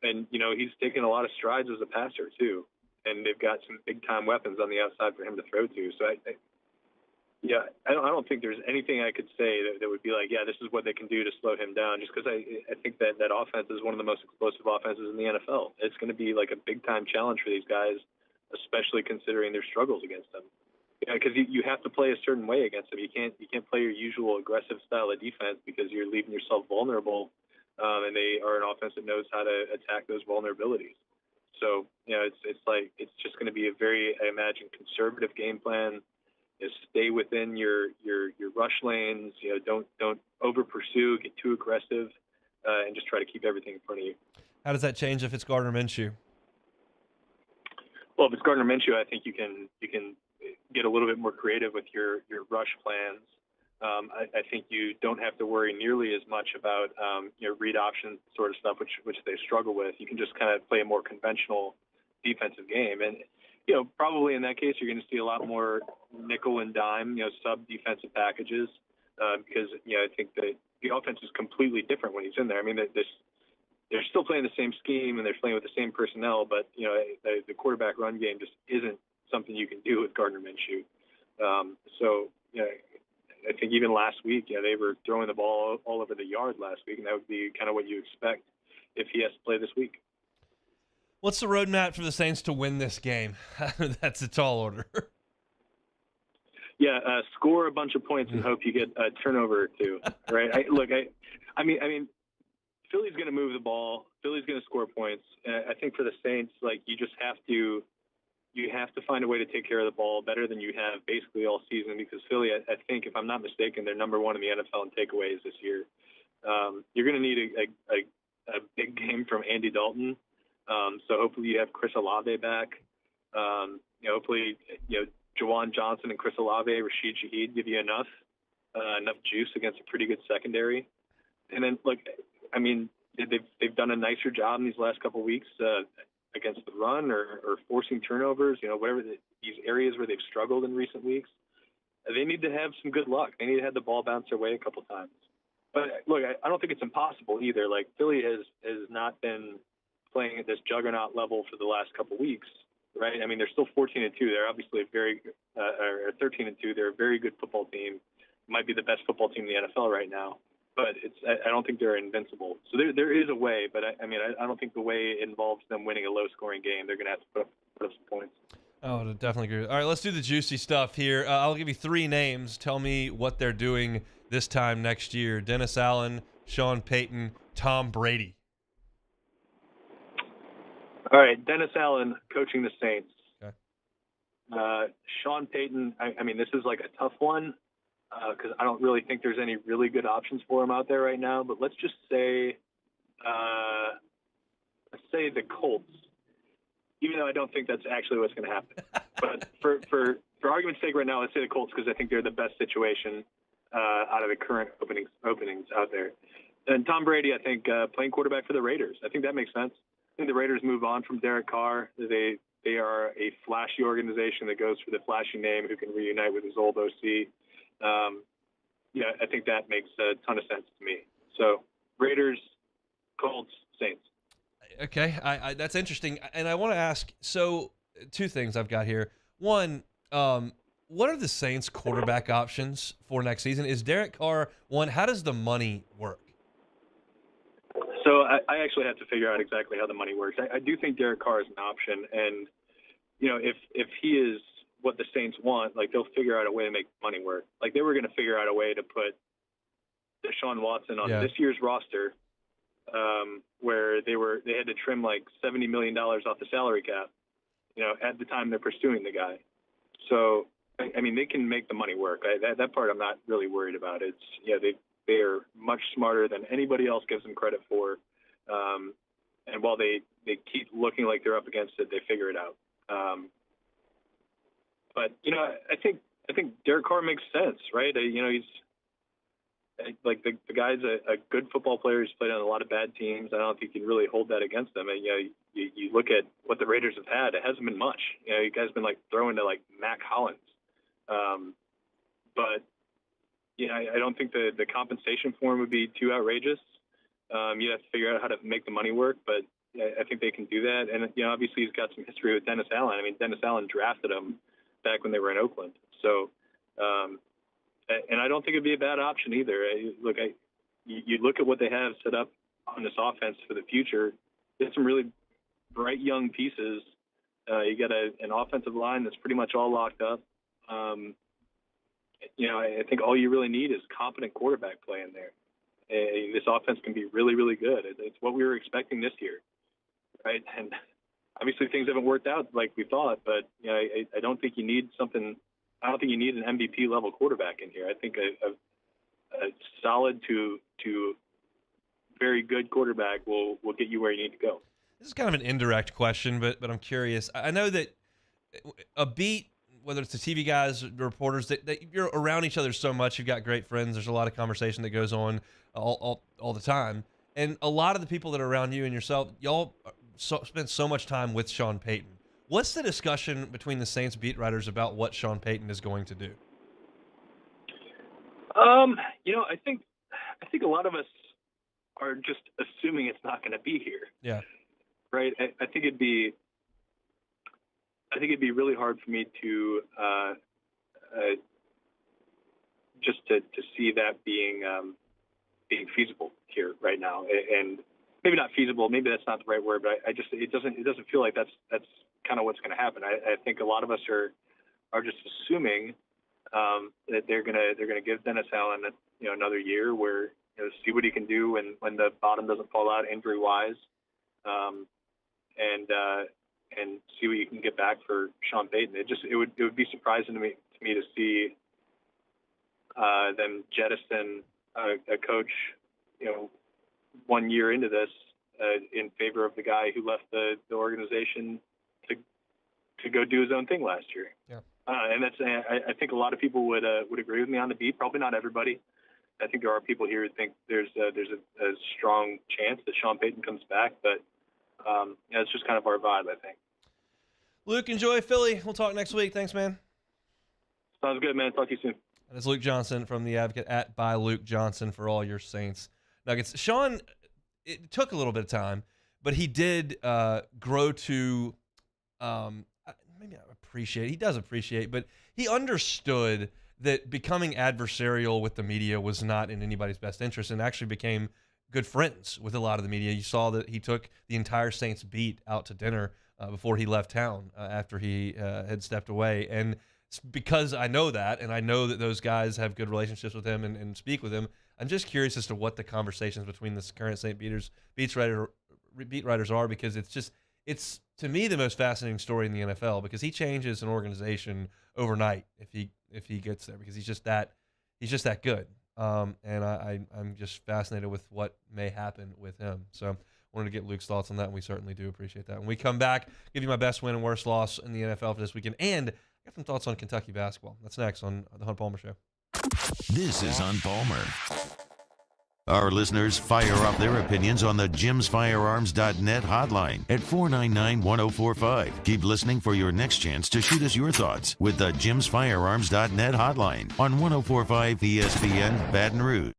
And he's taken a lot of strides as a passer too, and they've got some big time weapons on the outside for him to throw to. So I don't think there's anything I could say that would be like, yeah, this is what they can do to slow him down, just because I think that offense is one of the most explosive offenses in the NFL. It's going to be like a big-time challenge for these guys, especially considering their struggles against them. Because you have to play a certain way against them. You can't play your usual aggressive style of defense because you're leaving yourself vulnerable, and they are an offense that knows how to attack those vulnerabilities. So, it's just going to be a very, I imagine, conservative game plan. Stay within your rush lanes. Don't over pursue, get too aggressive, and just try to keep everything in front of you. How does that change if it's Gardner Minshew? Well, if it's Gardner Minshew, I think you can get a little bit more creative with your rush plans. I think you don't have to worry nearly as much about read option sort of stuff, which they struggle with. You can just kind of play a more conventional defensive game, and probably in that case, you're going to see a lot more nickel and dime, sub-defensive packages because, I think that the offense is completely different when he's in there. I mean, they're still playing the same scheme and they're playing with the same personnel, but, the quarterback run game just isn't something you can do with Gardner Minshew. I think even last week, they were throwing the ball all over the yard last week, and that would be kind of what you expect if he has to play this week. What's the roadmap for the Saints to win this game? That's a tall order. Yeah, score a bunch of points and hope you get a turnover or two, right? I mean, Philly's going to move the ball. Philly's going to score points. I think for the Saints, you have to find a way to take care of the ball better than you have basically all season, because Philly, I think, if I'm not mistaken, they're number one in the NFL in takeaways this year. You're going to need a big game from Andy Dalton. So hopefully you have Chris Olave back. Hopefully, Jawan Johnson and Chris Olave, Rashid Shaheed give you enough juice against a pretty good secondary. And then, they've done a nicer job in these last couple of weeks against the run or forcing turnovers. Whatever these areas where they've struggled in recent weeks, they need to have some good luck. They need to have the ball bounce their way a couple times. But look, I don't think it's impossible either. Philly has not been playing at this juggernaut level for the last couple weeks, right? I mean, they're still 14-2. They're obviously or 13-2. They're a very good football team. Might be the best football team in the NFL right now. But I don't think they're invincible. So there is a way, but I don't think the way involves them winning a low-scoring game. They're going to have to put up some points. Oh, I definitely agree. All right, let's do the juicy stuff here. I'll give you 3 names. Tell me what they're doing this time next year. Dennis Allen, Sean Payton, Tom Brady. All right, Dennis Allen coaching the Saints. Okay. Sean Payton, this is a tough one because I don't really think there's any really good options for him out there right now. But let's just say, the Colts, even though I don't think that's actually what's going to happen. But for argument's sake right now, let's say the Colts because I think they're the best situation out of the current openings out there. And Tom Brady, I think, playing quarterback for the Raiders. I think that makes sense. I think the Raiders move on from Derek Carr. They are a flashy organization that goes for the flashy name, who can reunite with his old OC. Yeah, I think that makes a ton of sense to me. So Raiders, Colts, Saints. Okay, that's interesting. And I want to ask, so two things I've got here. One, what are the Saints' quarterback options for next season? Is Derek Carr one? How does the money work? So I actually have to figure out exactly how the money works. I do think Derek Carr is an option, and if he is what the Saints want, like, they'll figure out a way to make money work. Like, they were going to figure out a way to put Deshaun Watson on this year's roster, where they had to trim like $70 million off the salary cap, at the time they're pursuing the guy. So, I mean, they can make the money work. That part I'm not really worried about. It's, they are much smarter than anybody else gives them credit for. And while they keep looking like they're up against it, they figure it out. But I think Derek Carr makes sense, right? He's like the guy's a good football player. He's played on a lot of bad teams. I don't think you can really hold that against them. And you look at what the Raiders have had; it hasn't been much. You guys have been like throwing to like Mac Hollins, but I don't think the compensation for him would be too outrageous. You have to figure out how to make the money work, but I think they can do that. And obviously he's got some history with Dennis Allen. I mean, Dennis Allen drafted him back when they were in Oakland. So, and I don't think it'd be a bad option either. You look at what they have set up on this offense for the future. There's some really bright young pieces. You got an offensive line that's pretty much all locked up. I think all you really need is competent quarterback play in there. This offense can be really, really good. It's what we were expecting this year, right? And obviously things haven't worked out like we thought, but I don't think you need something. I don't think you need an MVP level quarterback in here. I think a solid to very good quarterback will get you where you need to go. This is kind of an indirect question, but I'm curious. I know that a beat, whether it's the TV guys, the reporters, that you're around each other so much. You've got great friends. There's a lot of conversation that goes on all the time. And a lot of the people that are around you and yourself, y'all spend so much time with Sean Payton. What's the discussion between the Saints beat writers about what Sean Payton is going to do? I think a lot of us are just assuming it's not going to be here. Yeah. Right. I think it'd be really hard for me to just to see that being feasible here right now, and maybe not feasible. Maybe that's not the right word, but it doesn't feel like that's kind of what's going to happen. I think a lot of us are just assuming that they're gonna give Dennis Allen another year where see what he can do when the bottom doesn't fall out injury wise, and see what you can get back for Sean Payton. It would be surprising to me to see them jettison a coach 1 year into this in favor of the guy who left the organization to go do his own thing last year. Yeah. And that's I think a lot of people would agree with me on the beat. Probably not everybody. I think there are people here who think there's a strong chance that Sean Payton comes back, but it's just kind of our vibe, I think. Luke, enjoy Philly. We'll talk next week. Thanks, man. Sounds good, man. Talk to you soon. And it's Luke Johnson from The Advocate, @by Luke Johnson for all your Saints Nuggets. Sean, it took a little bit of time, but he did grow to maybe not appreciate. He does appreciate, but he understood that becoming adversarial with the media was not in anybody's best interest, and actually became good friends with a lot of the media. You saw that he took the entire Saints beat out to dinner before he left town after he had stepped away. And because I know that, and I know that those guys have good relationships with him and speak with him, I'm just curious as to what the conversations between the current Saint beat writers are, because it's to me the most fascinating story in the NFL, because he changes an organization overnight if he gets there, because he's just that good. And I'm just fascinated with what may happen with him. So I wanted to get Luke's thoughts on that, and we certainly do appreciate that. When we come back, give you my best win and worst loss in the NFL for this weekend, and I got some thoughts on Kentucky basketball. That's next on the Hunt Palmer Show. This is Hunt Palmer. Our listeners fire off their opinions on the jimsfirearms.net hotline at 499-1045. Keep listening for your next chance to shoot us your thoughts with the jimsfirearms.net hotline on 1045 ESPN Baton Rouge.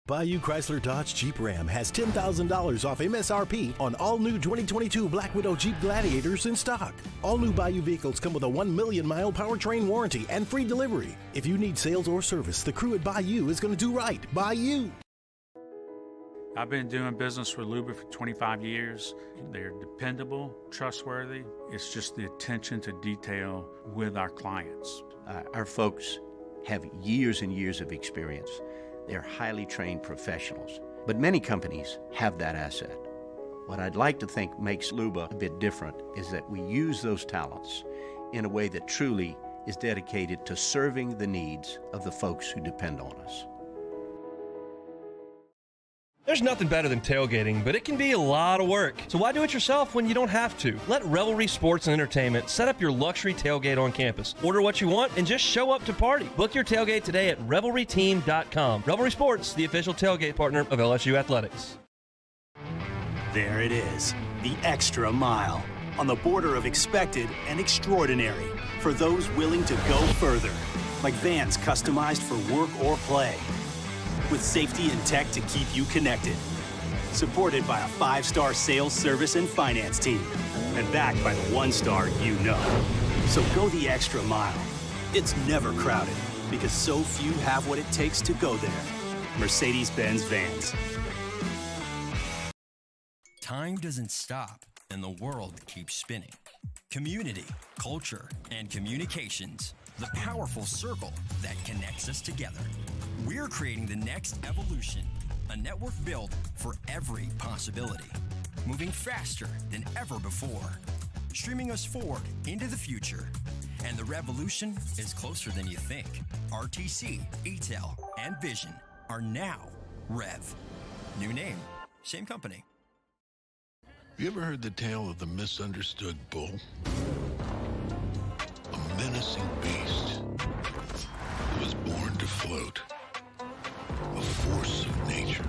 Bayou Chrysler Dodge Jeep Ram has $10,000 off MSRP on all new 2022 Black Widow Jeep Gladiators in stock. All new Bayou vehicles come with a 1 million mile powertrain warranty and free delivery. If you need sales or service, the crew at Bayou is going to do right by you. I've been doing business with Luba for 25 years. They're dependable, trustworthy. It's just the attention to detail with our clients. Our folks have years and years of experience. They're highly trained professionals, but many companies have that asset. What I'd like to think makes Luba a bit different is that we use those talents in a way that truly is dedicated to serving the needs of the folks who depend on us. There's nothing better than tailgating, but it can be a lot of work. So why do it yourself when you don't have to? Let Revelry Sports and Entertainment set up your luxury tailgate on campus. Order what you want and just show up to party. Book your tailgate today at revelryteam.com. Revelry Sports, the official tailgate partner of LSU Athletics. There it is, the extra mile. On the border of expected and extraordinary. For those willing to go further. Like vans customized for work or play. With safety and tech to keep you connected. Supported by a 5-star sales, service, and finance team. And backed by the 1-star you know. So go the extra mile. It's never crowded because so few have what it takes to go there. Mercedes-Benz Vans. Time doesn't stop and the world keeps spinning. Community, culture, and communications. The powerful circle that connects us together. We're creating the next evolution, a network built for every possibility, moving faster than ever before, streaming us forward into the future. And the revolution is closer than you think. RTC, ETEL, and Vision are now Rev. New name, same company. You ever heard the tale of the misunderstood bull? A menacing beast that was born to float. A force of nature.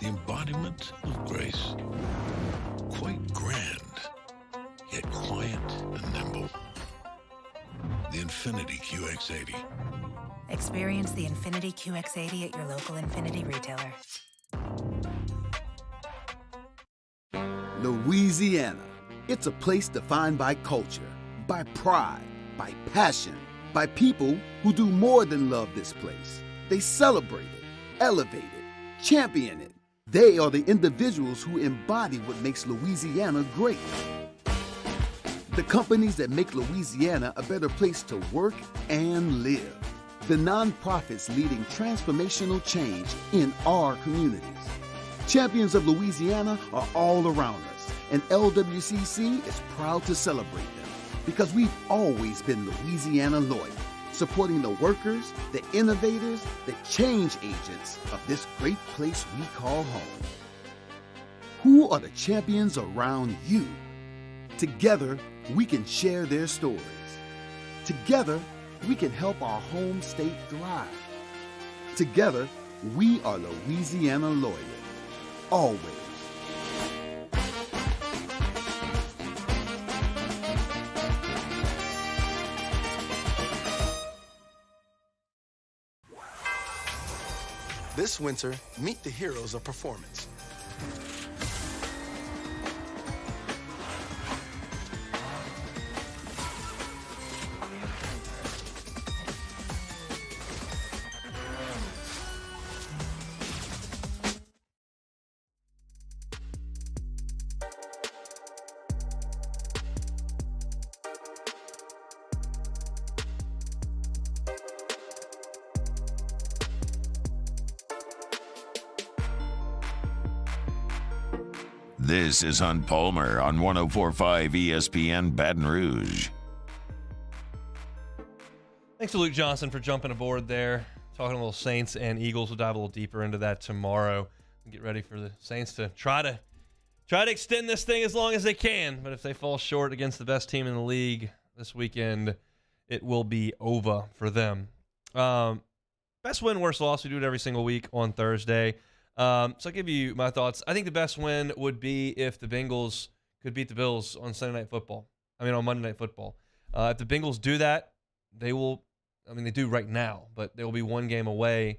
The embodiment of grace. Quite grand, yet quiet and nimble. The Infiniti QX80. Experience the Infiniti QX80 at your local Infiniti retailer. Louisiana. It's a place defined by culture, by pride, by passion, by people who do more than love this place. They celebrate it, elevate it, champion it. They are the individuals who embody what makes Louisiana great. The companies that make Louisiana a better place to work and live. The nonprofits leading transformational change in our communities. Champions of Louisiana are all around us, and LWCC is proud to celebrate them because we've always been Louisiana loyal, supporting the workers, the innovators, the change agents of this great place we call home. Who are the champions around you? Together, we can share their stories. Together, we can help our home state thrive. Together, we are Louisiana loyal. Always. This winter, meet the heroes of performance. This is Hunt Palmer on 104.5 ESPN Baton Rouge. Thanks to Luke Johnson for jumping aboard there. Talking a little Saints and Eagles. We'll dive a little deeper into that tomorrow. Get ready for the Saints to try to extend this thing as long as they can. But if they fall short against the best team in the league this weekend, it will be over for them. best win, worst loss. We do it every single week on Thursday. So I'll give you my thoughts. I think the best win would be if the Bengals could beat the Bills on Monday Night Football. If the Bengals do that, they will. I mean, they do right now, but they will be one game away.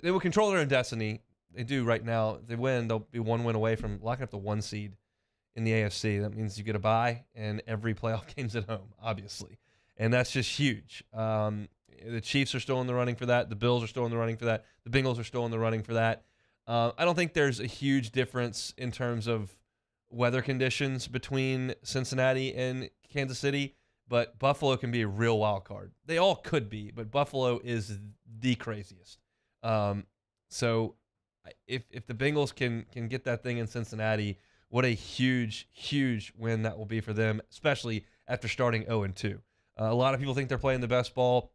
They will control their own destiny. They do right now. If they win, they'll be one win away from locking up the 1 seed in the AFC. That means you get a bye, and every playoff game's at home, obviously. And that's just huge. The Chiefs are still in the running for that. The Bills are still in the running for that. The Bengals are still in the running for that. I don't think there's a huge difference in terms of weather conditions between Cincinnati and Kansas City, but Buffalo can be a real wild card. They all could be, but Buffalo is the craziest. So if the Bengals can get that thing in Cincinnati, what a huge, huge win that will be for them, especially after starting 0-2. A lot of people think they're playing the best ball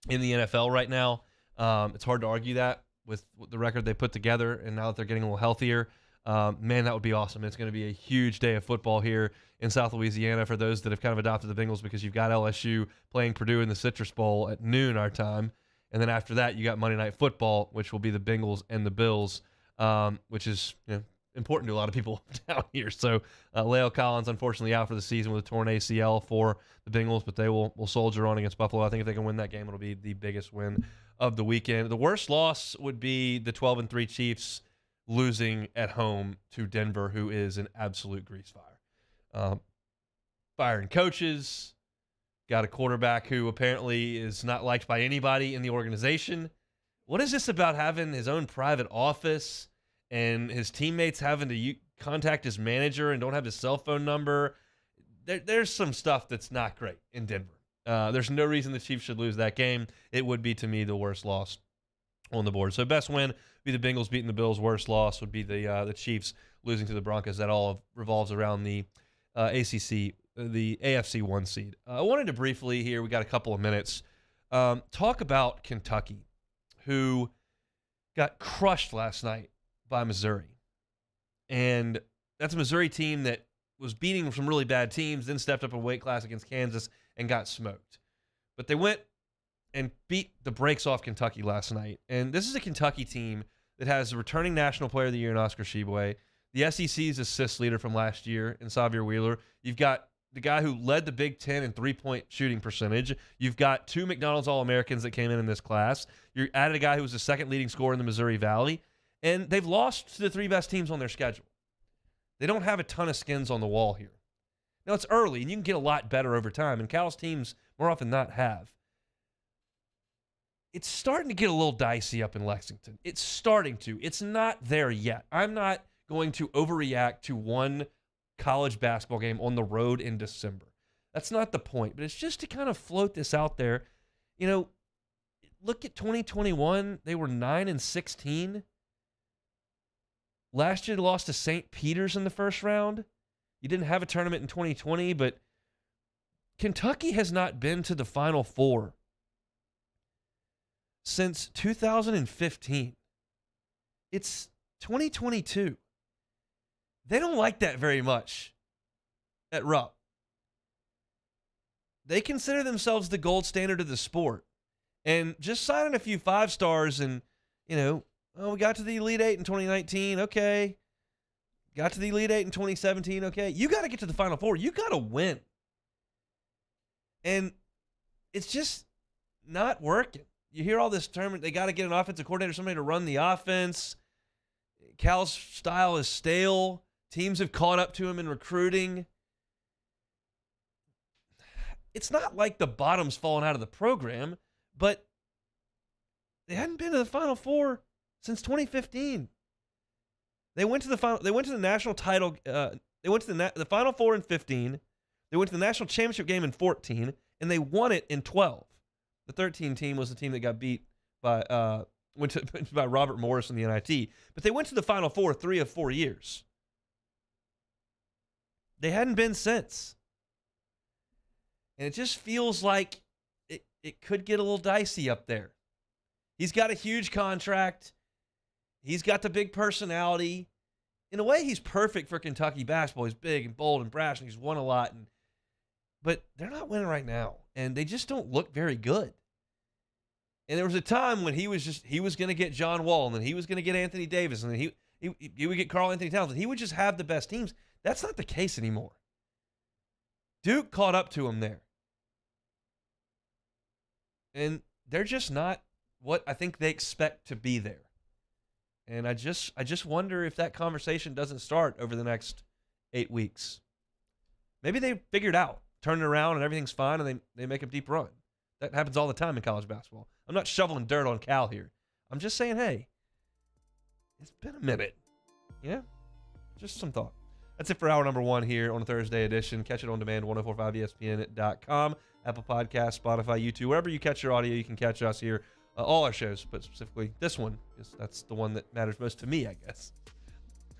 in the NFL right now. It's hard to argue that with the record they put together, and now that they're getting a little healthier. Man, that would be awesome. It's going to be a huge day of football here in South Louisiana for those that have kind of adopted the Bengals, because you've got LSU playing Purdue in the Citrus Bowl at noon our time. And then after that, you got Monday Night Football, which will be the Bengals and the Bills, which is important to a lot of people down here. So La'el Collins, unfortunately, out for the season with a torn ACL for the Bengals, but they will soldier on against Buffalo. I think if they can win that game, it'll be the biggest win of the weekend. The worst loss would be the 12-3 Chiefs losing at home to Denver, who is an absolute grease fire. Firing coaches, got a quarterback who apparently is not liked by anybody in the organization. What is this about having his own private office and his teammates having to contact his manager and don't have his cell phone number? There's some stuff that's not great in Denver. There's no reason the Chiefs should lose that game. It would be, to me, the worst loss on the board. So best win would be the Bengals beating the Bills. Worst loss would be the Chiefs losing to the Broncos. That all revolves around the ACC, the AFC 1 seed. I wanted to briefly here, we got a couple of minutes, talk about Kentucky, who got crushed last night by Missouri. And that's a Missouri team that was beating some really bad teams, then stepped up a weight class against Kansas and got smoked. But they went and beat the brakes off Kentucky last night. And this is a Kentucky team that has the returning National Player of the Year in Oscar Tshiebwe, the SEC's assist leader from last year in Xavier Wheeler. You've got the guy who led the Big Ten in three-point shooting percentage. You've got 2 McDonald's All-Americans that came in this class. You added a guy who was the second leading scorer in the Missouri Valley. And they've lost to the 3 best teams on their schedule. They don't have a ton of skins on the wall here. Now, it's early, and you can get a lot better over time, and Cal's teams more often than not have. It's starting to get a little dicey up in Lexington. It's starting to. It's not there yet. I'm not going to overreact to one college basketball game on the road in December. That's not the point, but it's just to kind of float this out there. You know, look at 2021. They were 9-16. Last year, they lost to St. Peter's in the first round. You didn't have a tournament in 2020, but Kentucky has not been to the Final Four since 2015. It's 2022. They don't like that very much at Rupp. They consider themselves the gold standard of the sport. And just signing a few 5 stars and, we got to the Elite Eight in 2019. Okay. Got to the Elite Eight in 2017. Okay. You got to get to the Final Four. You got to win. And it's just not working. You hear all this term, they got to get an offensive coordinator, somebody to run the offense. Cal's style is stale. Teams have caught up to him in recruiting. It's not like the bottom's fallen out of the program, but they hadn't been to the Final Four since 2015. They went to the final. They went to the national title. They went to the Final Four in 15. They went to the national championship game in 14, and they won it in 12. The 13 team was the team that got beat by by Robert Morris in the NIT. But they went to the Final Four 3 of 4 years. They hadn't been since. And it just feels like it could get a little dicey up there. He's got a huge contract. He's got the big personality. In a way, he's perfect for Kentucky basketball. He's big and bold and brash, and he's won a lot. But they're not winning right now, and they just don't look very good. And there was a time when he was going to get John Wall, and then he was going to get Anthony Davis, and then he would get Karl Anthony Towns, and he would just have the best teams. That's not the case anymore. Duke caught up to him there. And they're just not what I think they expect to be there. And I just wonder if that conversation doesn't start over the next 8 weeks. Maybe they figured out, turn it around, and everything's fine, and they make a deep run. That happens all the time in college basketball. I'm not shoveling dirt on Cal here. I'm just saying, hey, it's been a minute. Yeah? Just some thought. That's it for hour number 1 here on a Thursday edition. Catch it on demand, 1045ESPN.com, Apple Podcasts, Spotify, YouTube. Wherever you catch your audio, you can catch us here. All our shows, but specifically this one, because that's the one that matters most to me, I guess.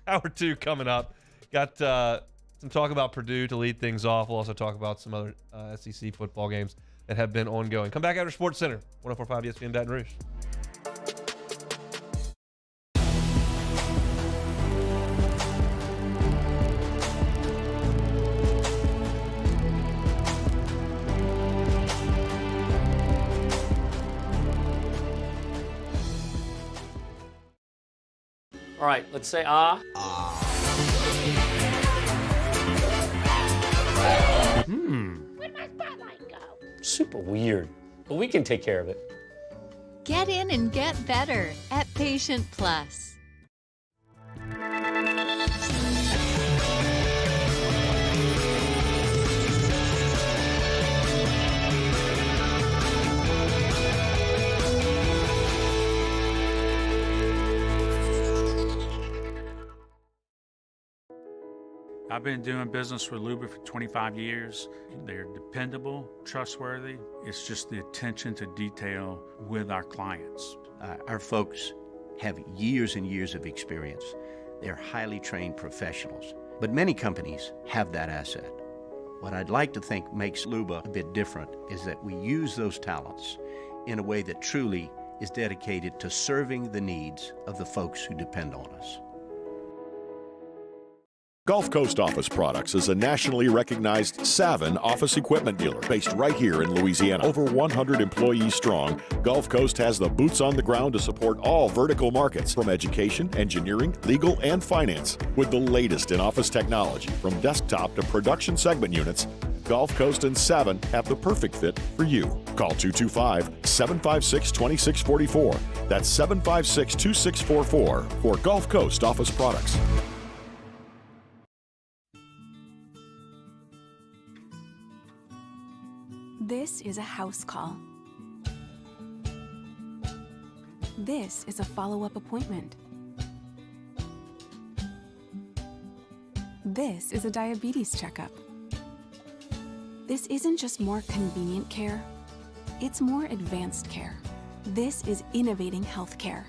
Hour 2 coming up. Got some talk about Purdue to lead things off. We'll also talk about some other SEC football games that have been ongoing. Come back after Sports Center, 1045 ESPN Baton Rouge. All right, let's say ah. Where'd my spotlight go? Super weird, but we can take care of it. Get in and get better at Patient Plus. I've been doing business with Luba for 25 years. They're dependable, trustworthy. It's just the attention to detail with our clients. Our folks have years and years of experience. They're highly trained professionals. But many companies have that asset. What I'd like to think makes Luba a bit different is that we use those talents in a way that truly is dedicated to serving the needs of the folks who depend on us. Gulf Coast Office Products is a nationally recognized Savin office equipment dealer based right here in Louisiana. Over 100 employees strong, Gulf Coast has the boots on the ground to support all vertical markets, from education, engineering, legal, and finance. With the latest in office technology, from desktop to production segment units, Gulf Coast and Savin have the perfect fit for you. Call 225-756-2644. That's 756-2644 for Gulf Coast Office Products. This is a house call. This is a follow-up appointment. This is a diabetes checkup. This isn't just more convenient care, it's more advanced care. This is innovating healthcare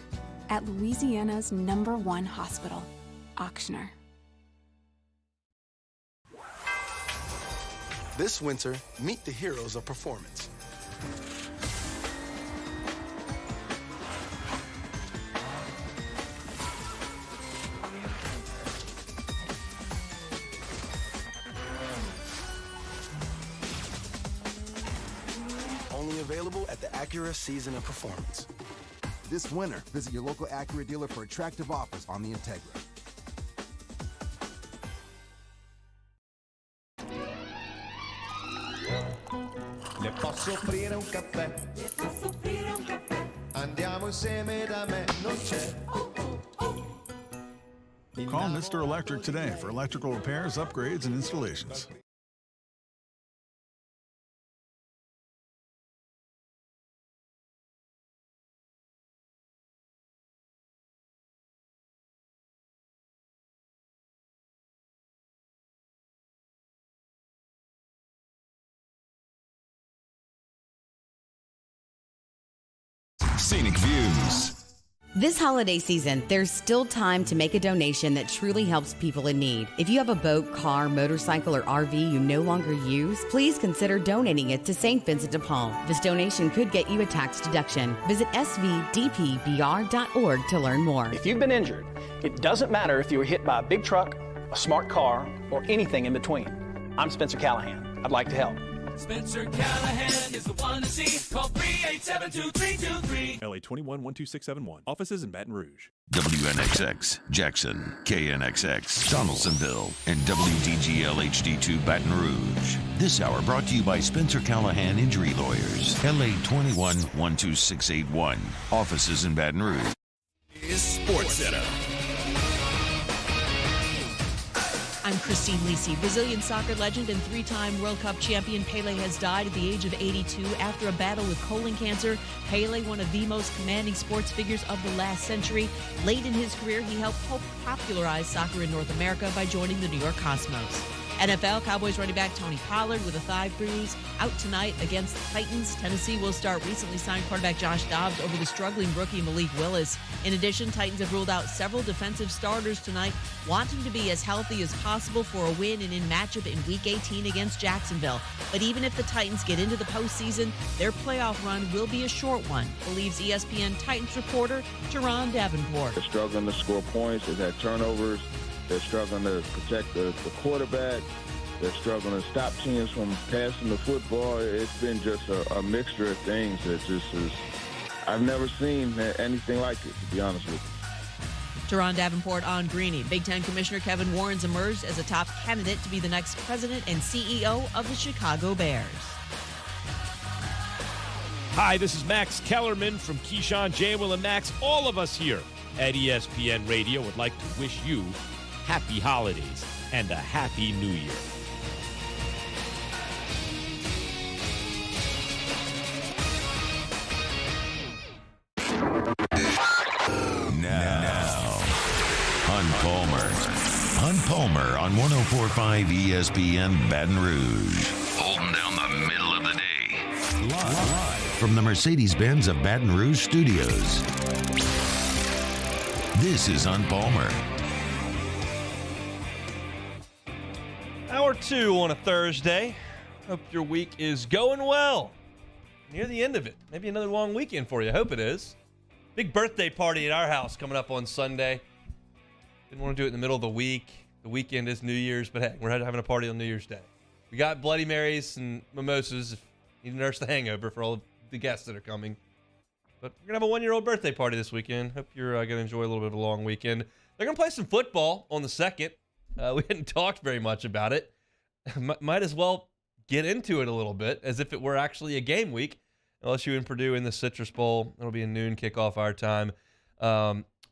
at Louisiana's #1 hospital, Ochsner. This winter, meet the heroes of performance. Only available at the Acura Season of Performance. This winter, visit your local Acura dealer for attractive offers on the Integra. Le posso offrire un caffè? Le posso offrire un caffè? Andiamo insieme da me, non c'è. Call Mr. Electric today for electrical repairs, upgrades, and installations. Scenic views. This holiday season, there's still time to make a donation that truly helps people in need. If you have a boat, car, motorcycle, or RV you no longer use, please consider donating it to St. Vincent de Paul. This donation could get you a tax deduction. Visit svdpbr.org to learn more. If you've been injured, it doesn't matter if you were hit by a big truck, a smart car, or anything in between. I'm Spencer Callahan. I'd like to help. Spencer Callahan is the one to see. Call 387-2323. LA 21-12671. Offices in Baton Rouge. WNXX, Jackson, KNXX, Donaldsonville, and WDGL HD2 Baton Rouge. This hour brought to you by Spencer Callahan Injury Lawyers. LA 21-12681. Offices in Baton Rouge. Is Sports Center. I'm Christine Lisi. Brazilian soccer legend and three-time World Cup champion Pelé has died at the age of 82 after a battle with colon cancer. Pelé, one of the most commanding sports figures of the last century. Late in his career, he helped popularize soccer in North America by joining the New York Cosmos. NFL, Cowboys running back Tony Pollard with a thigh bruise out tonight against the Titans. Tennessee will start recently signed quarterback Josh Dobbs over the struggling rookie Malik Willis. In addition, Titans have ruled out several defensive starters tonight, wanting to be as healthy as possible for a win and in matchup in Week 18 against Jacksonville. But even if the Titans get into the postseason, their playoff run will be a short one, believes ESPN Titans reporter Teron Davenport. They're struggling to score points. They've had turnovers. They're struggling to protect the quarterback. They're struggling to stop teams from passing the football. It's been just a mixture of things that just is, I've never seen anything like it, to be honest with you. Teron Davenport on Greeny. Big Ten Commissioner Kevin Warren's emerged as a top candidate to be the next president and CEO of the Chicago Bears. Hi, this is Max Kellerman from Keyshawn, J. Will, and Max. All of us here at ESPN Radio would like to wish you happy holidays and a happy new year. Now, Hunt Palmer on 104.5 ESPN Baton Rouge. Holding down the middle of the day. Live from the Mercedes-Benz of Baton Rouge Studios. This is Hunt Palmer. Hour 2 on a Thursday. Hope your week is going well. Near the end of it. Maybe another long weekend for you. I hope it is. Big birthday party at our house coming up on Sunday. Didn't want to do it in the middle of the week. The weekend is New Year's, but hey, we're having a party on New Year's Day. We got Bloody Marys and mimosas if you need to nurse the hangover for all of the guests that are coming. But we're going to have a one-year-old birthday party this weekend. Hope you're going to enjoy a little bit of a long weekend. They're going to play some football on the 2nd. We hadn't talked very much about it. Might as well get into it a little bit as if it were actually a game week. LSU and Purdue in the Citrus Bowl. It'll be a noon kickoff our time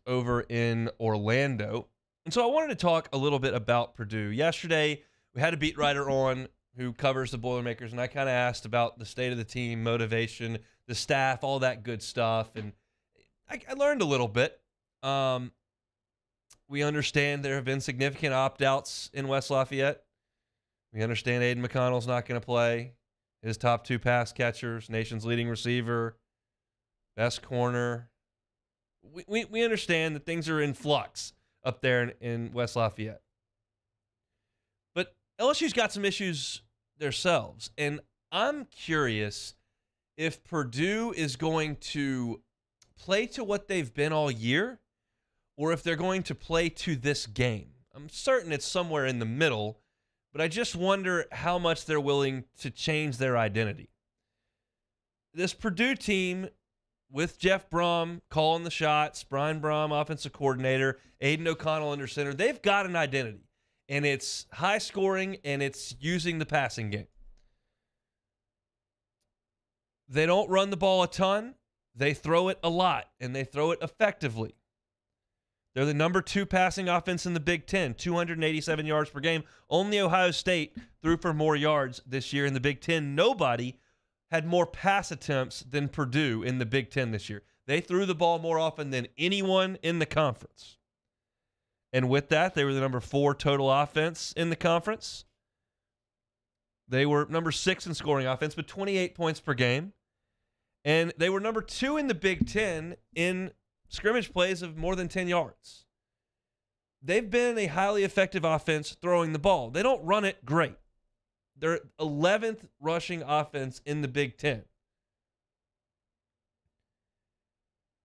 over in Orlando. And so I wanted to talk a little bit about Purdue. Yesterday, we had a beat writer on who covers the Boilermakers, and I kind of asked about the state of the team, motivation, the staff, all that good stuff. And I learned a little bit. We understand there have been significant opt-outs in West Lafayette. We understand Aiden McConnell's not going to play. His top 2 pass catchers, nation's leading receiver, best corner. We understand that things are in flux up there in West Lafayette. But LSU's got some issues themselves. And I'm curious if Purdue is going to play to what they've been all year or if they're going to play to this game. I'm certain it's somewhere in the middle, but I just wonder how much they're willing to change their identity. This Purdue team, with Jeff Brom calling the shots, Brian Brom, offensive coordinator, Aiden O'Connell under center, they've got an identity, and it's high scoring, and it's using the passing game. They don't run the ball a ton. They throw it a lot, and they throw it effectively. They're the number 2 passing offense in the Big Ten, 287 yards per game. Only Ohio State threw for more yards this year in the Big Ten. Nobody had more pass attempts than Purdue in the Big Ten this year. They threw the ball more often than anyone in the conference. And with that, they were the number 4 total offense in the conference. They were number 6 in scoring offense, but 28 points per game. And they were number 2 in the Big Ten in scrimmage plays of more than 10 yards. They've been a highly effective offense throwing the ball. They don't run it great. They're 11th rushing offense in the Big Ten.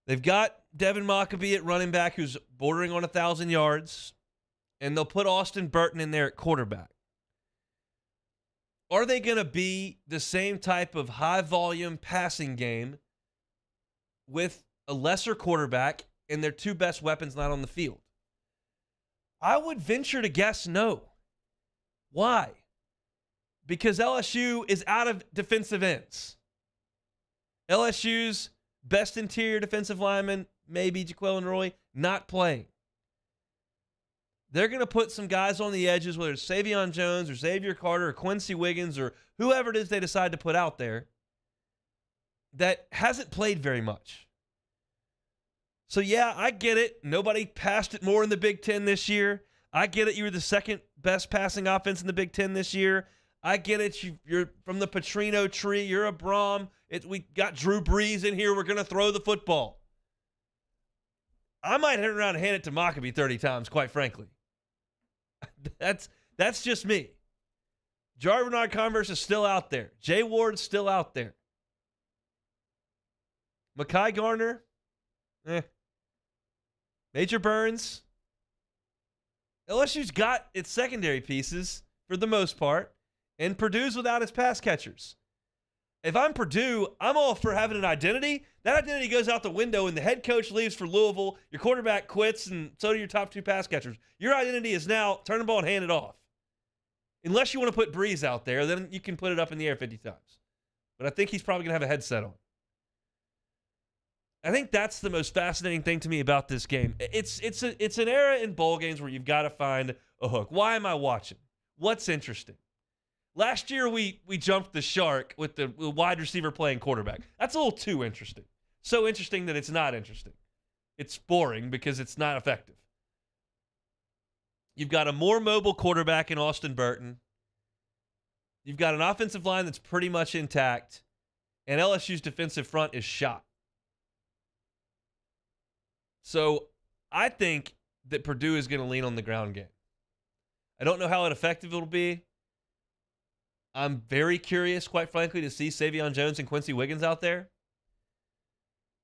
They've got Devin Mockabee at running back who's bordering on 1,000 yards, and they'll put Austin Burton in there at quarterback. Are they going to be the same type of high-volume passing game with a lesser quarterback and their two best weapons not on the field? I would venture to guess no. Why? Because LSU is out of defensive ends. LSU's best interior defensive lineman, maybe Jaquelin Roy, not playing. They're going to put some guys on the edges, whether it's Savion Jones or Xavier Carter or Quincy Wiggins or whoever it is they decide to put out there, that hasn't played very much. So, yeah, I get it. Nobody passed it more in the Big Ten this year. I get it. You were the second best passing offense in the Big Ten this year. I get it. You're from the Petrino tree. You're a Brom. We got Drew Brees in here. We're going to throw the football. I might turn around and hand it to Maccabee 30 times, quite frankly. That's just me. Jar Bernard Converse is still out there. Jay Ward's still out there. Mekhi Garner, Major Burns. LSU's got its secondary pieces for the most part, and Purdue's without its pass catchers. If I'm Purdue, I'm all for having an identity. That identity goes out the window, and the head coach leaves for Louisville. Your quarterback quits, and so do your top two pass catchers. Your identity is now turn the ball and hand it off. Unless you want to put Breeze out there, then you can put it up in the air 50 times. But I think he's probably going to have a headset on. I think that's the most fascinating thing to me about this game. It's an era in bowl games where you've got to find a hook. Why am I watching? What's interesting? Last year, we jumped the shark with the wide receiver playing quarterback. That's a little too interesting. So interesting that it's not interesting. It's boring because it's not effective. You've got a more mobile quarterback in Austin Burton. You've got an offensive line that's pretty much intact. And LSU's defensive front is shot. So I think that Purdue is going to lean on the ground game. I don't know how effective it'll be. I'm very curious, quite frankly, to see Savion Jones and Quincy Wiggins out there.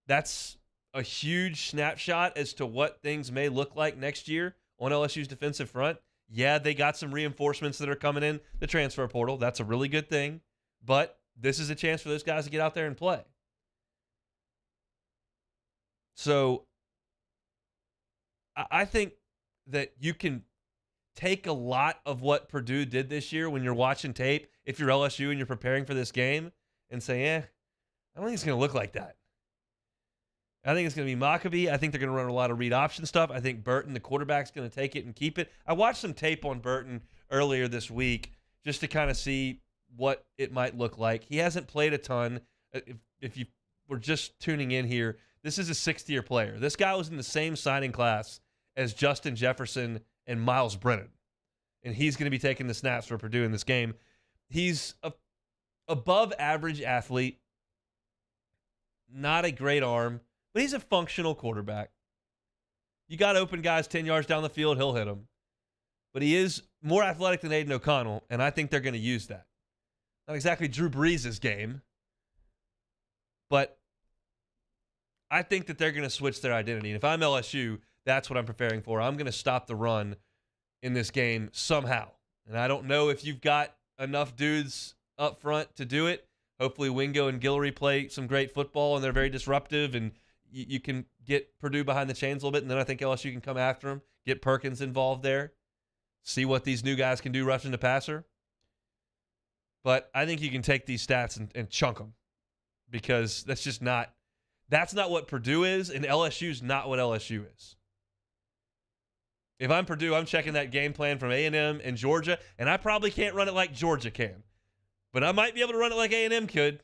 That's a huge snapshot as to what things may look like next year on LSU's defensive front. Yeah, they got some reinforcements that are coming in the transfer portal. That's a really good thing. But this is a chance for those guys to get out there and play. So I think that you can take a lot of what Purdue did this year when you're watching tape, if you're LSU and you're preparing for this game, and say, I don't think it's going to look like that. I think it's going to be Maccabee. I think they're going to run a lot of read option stuff. I think Burton, the quarterback's going to take it and keep it. I watched some tape on Burton earlier this week just to kind of see what it might look like. He hasn't played a ton. If you were just tuning in here, this is a sixth-year player. This guy was in the same signing class as Justin Jefferson and Miles Brennan, and he's going to be taking the snaps for Purdue in this game. He's a above-average athlete, not a great arm, but he's a functional quarterback. You got open guys 10 yards down the field, he'll hit them. But he is more athletic than Aiden O'Connell, and I think they're going to use that. Not exactly Drew Brees' game, but I think that they're going to switch their identity. And if I'm LSU, that's what I'm preparing for. I'm going to stop the run in this game somehow. And I don't know if you've got enough dudes up front to do it. Hopefully Wingo and Guillory play some great football, and they're very disruptive, and you can get Purdue behind the chains a little bit, and then I think LSU can come after them, get Perkins involved there, see what these new guys can do rushing the passer. But I think you can take these stats and chunk them, because that's not what Purdue is, and LSU's not what LSU is. If I'm Purdue, I'm checking that game plan from A&M and Georgia, and I probably can't run it like Georgia can. But I might be able to run it like A&M could.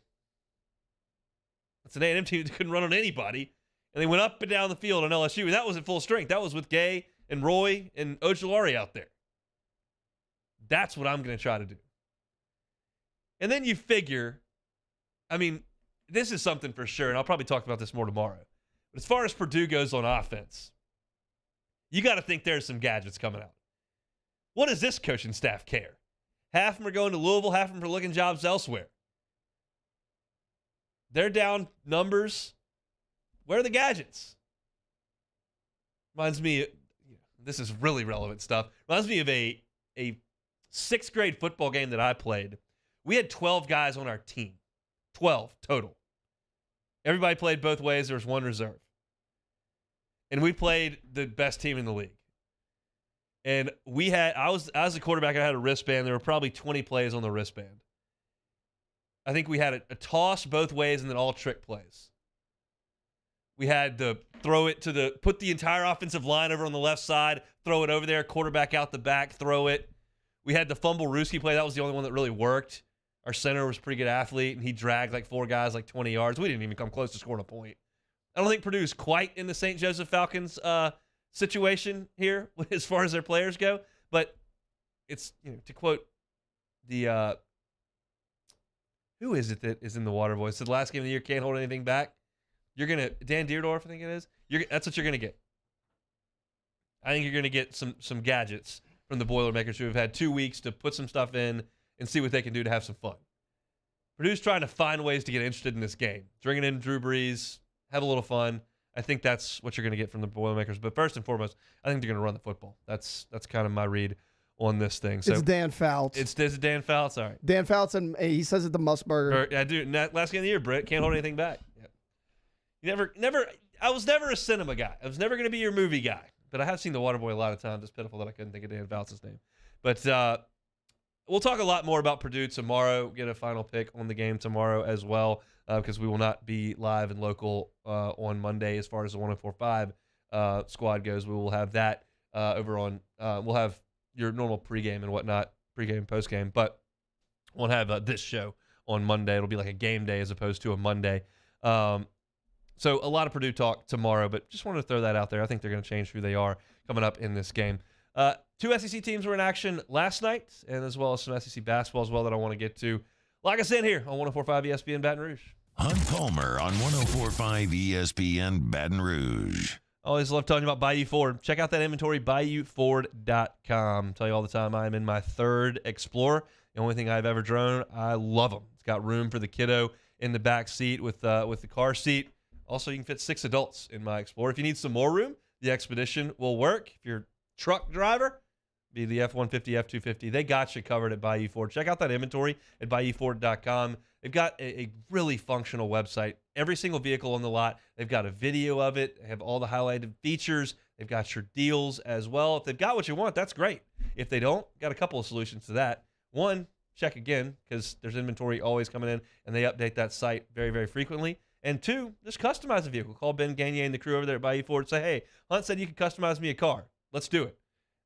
It's an A&M team that couldn't run on anybody. And they went up and down the field on LSU, and that was at full strength. That was with Gay and Roy and Ojulari out there. That's what I'm going to try to do. And then you figure, this is something for sure, and I'll probably talk about this more tomorrow. But as far as Purdue goes on offense, you got to think there's some gadgets coming out. What does this coaching staff care? Half of them are going to Louisville, half of them are looking jobs elsewhere. They're down numbers. Where are the gadgets? Reminds me, this is really relevant stuff. Reminds me of a sixth grade football game that I played We had 12 guys on our team. 12 total. Everybody played both ways. There was one reserve. And we played the best team in the league. And I was the quarterback, I had a wristband. There were probably 20 plays on the wristband. I think we had a toss both ways and then all trick plays. We had to put the entire offensive line over on the left side, throw it over there, quarterback out the back, throw it. We had the fumble Ruski play. That was the only one that really worked. Our center was a pretty good athlete, and he dragged like 4 guys like 20 yards. We didn't even come close to scoring a point. I don't think Purdue's quite in the St. Joseph Falcons situation here as far as their players go, but it's, to quote the who is it that is in the Water Boys? So the last game of the year, can't hold anything back. You're gonna Dan Deerdorf, I think it is. That's what you're gonna get. I think you're gonna get some gadgets from the Boilermakers who have had 2 weeks to put some stuff in and see what they can do to have some fun. Purdue's trying to find ways to get interested in this game. Bringing in Drew Brees, have a little fun. I think that's what you're going to get from the Boilermakers. But first and foremost, I think they're going to run the football. That's kind of my read on this thing. So it's Dan Fouts. It's Dan Fouts. All right. Dan Fouts, and he says it the Musburger. Yeah, dude. Last game of the year, Britt, can't hold anything back. Yeah. I was never a cinema guy. I was never going to be your movie guy. But I have seen The Waterboy a lot of times. It's pitiful that I couldn't think of Dan Fouts' name. But we'll talk a lot more about Purdue tomorrow. Get a final pick on the game tomorrow as well, because we will not be live and local on Monday as far as the 104.5 squad goes. We will have that over on we'll have your normal pregame and whatnot, pregame, postgame, but we'll have this show on Monday. It'll be like a game day as opposed to a Monday. So a lot of Purdue talk tomorrow, but just wanted to throw that out there. I think they're going to change who they are coming up in this game. 2 SEC teams were in action last night, and as well as some SEC basketball as well that I want to get to. Like I said here on 104.5 ESPN Baton Rouge. Hunt Palmer on 104.5 ESPN Baton Rouge. Always love talking about Bayou Ford. Check out that inventory, BayouFord.com. Tell you all the time I am in my 3rd Explorer. The only thing I've ever driven. I love them. It's got room for the kiddo in the back seat with the car seat. Also, you can fit 6 adults in my Explorer. If you need some more room, the Expedition will work. If you're a truck driver, be the F-150, F-250. They got you covered at Bayou Ford. Check out that inventory at BayouFord.com. They've got a really functional website. Every single vehicle on the lot, they've got a video of it. They have all the highlighted features. They've got your deals as well. If they've got what you want, that's great. If they don't, got a couple of solutions to that. One, check again, because there's inventory always coming in, and they update that site very, very frequently. And 2, just customize the vehicle. Call Ben Gagne and the crew over there at Bayou Ford and say, hey, Hunt said you could customize me a car. Let's do it.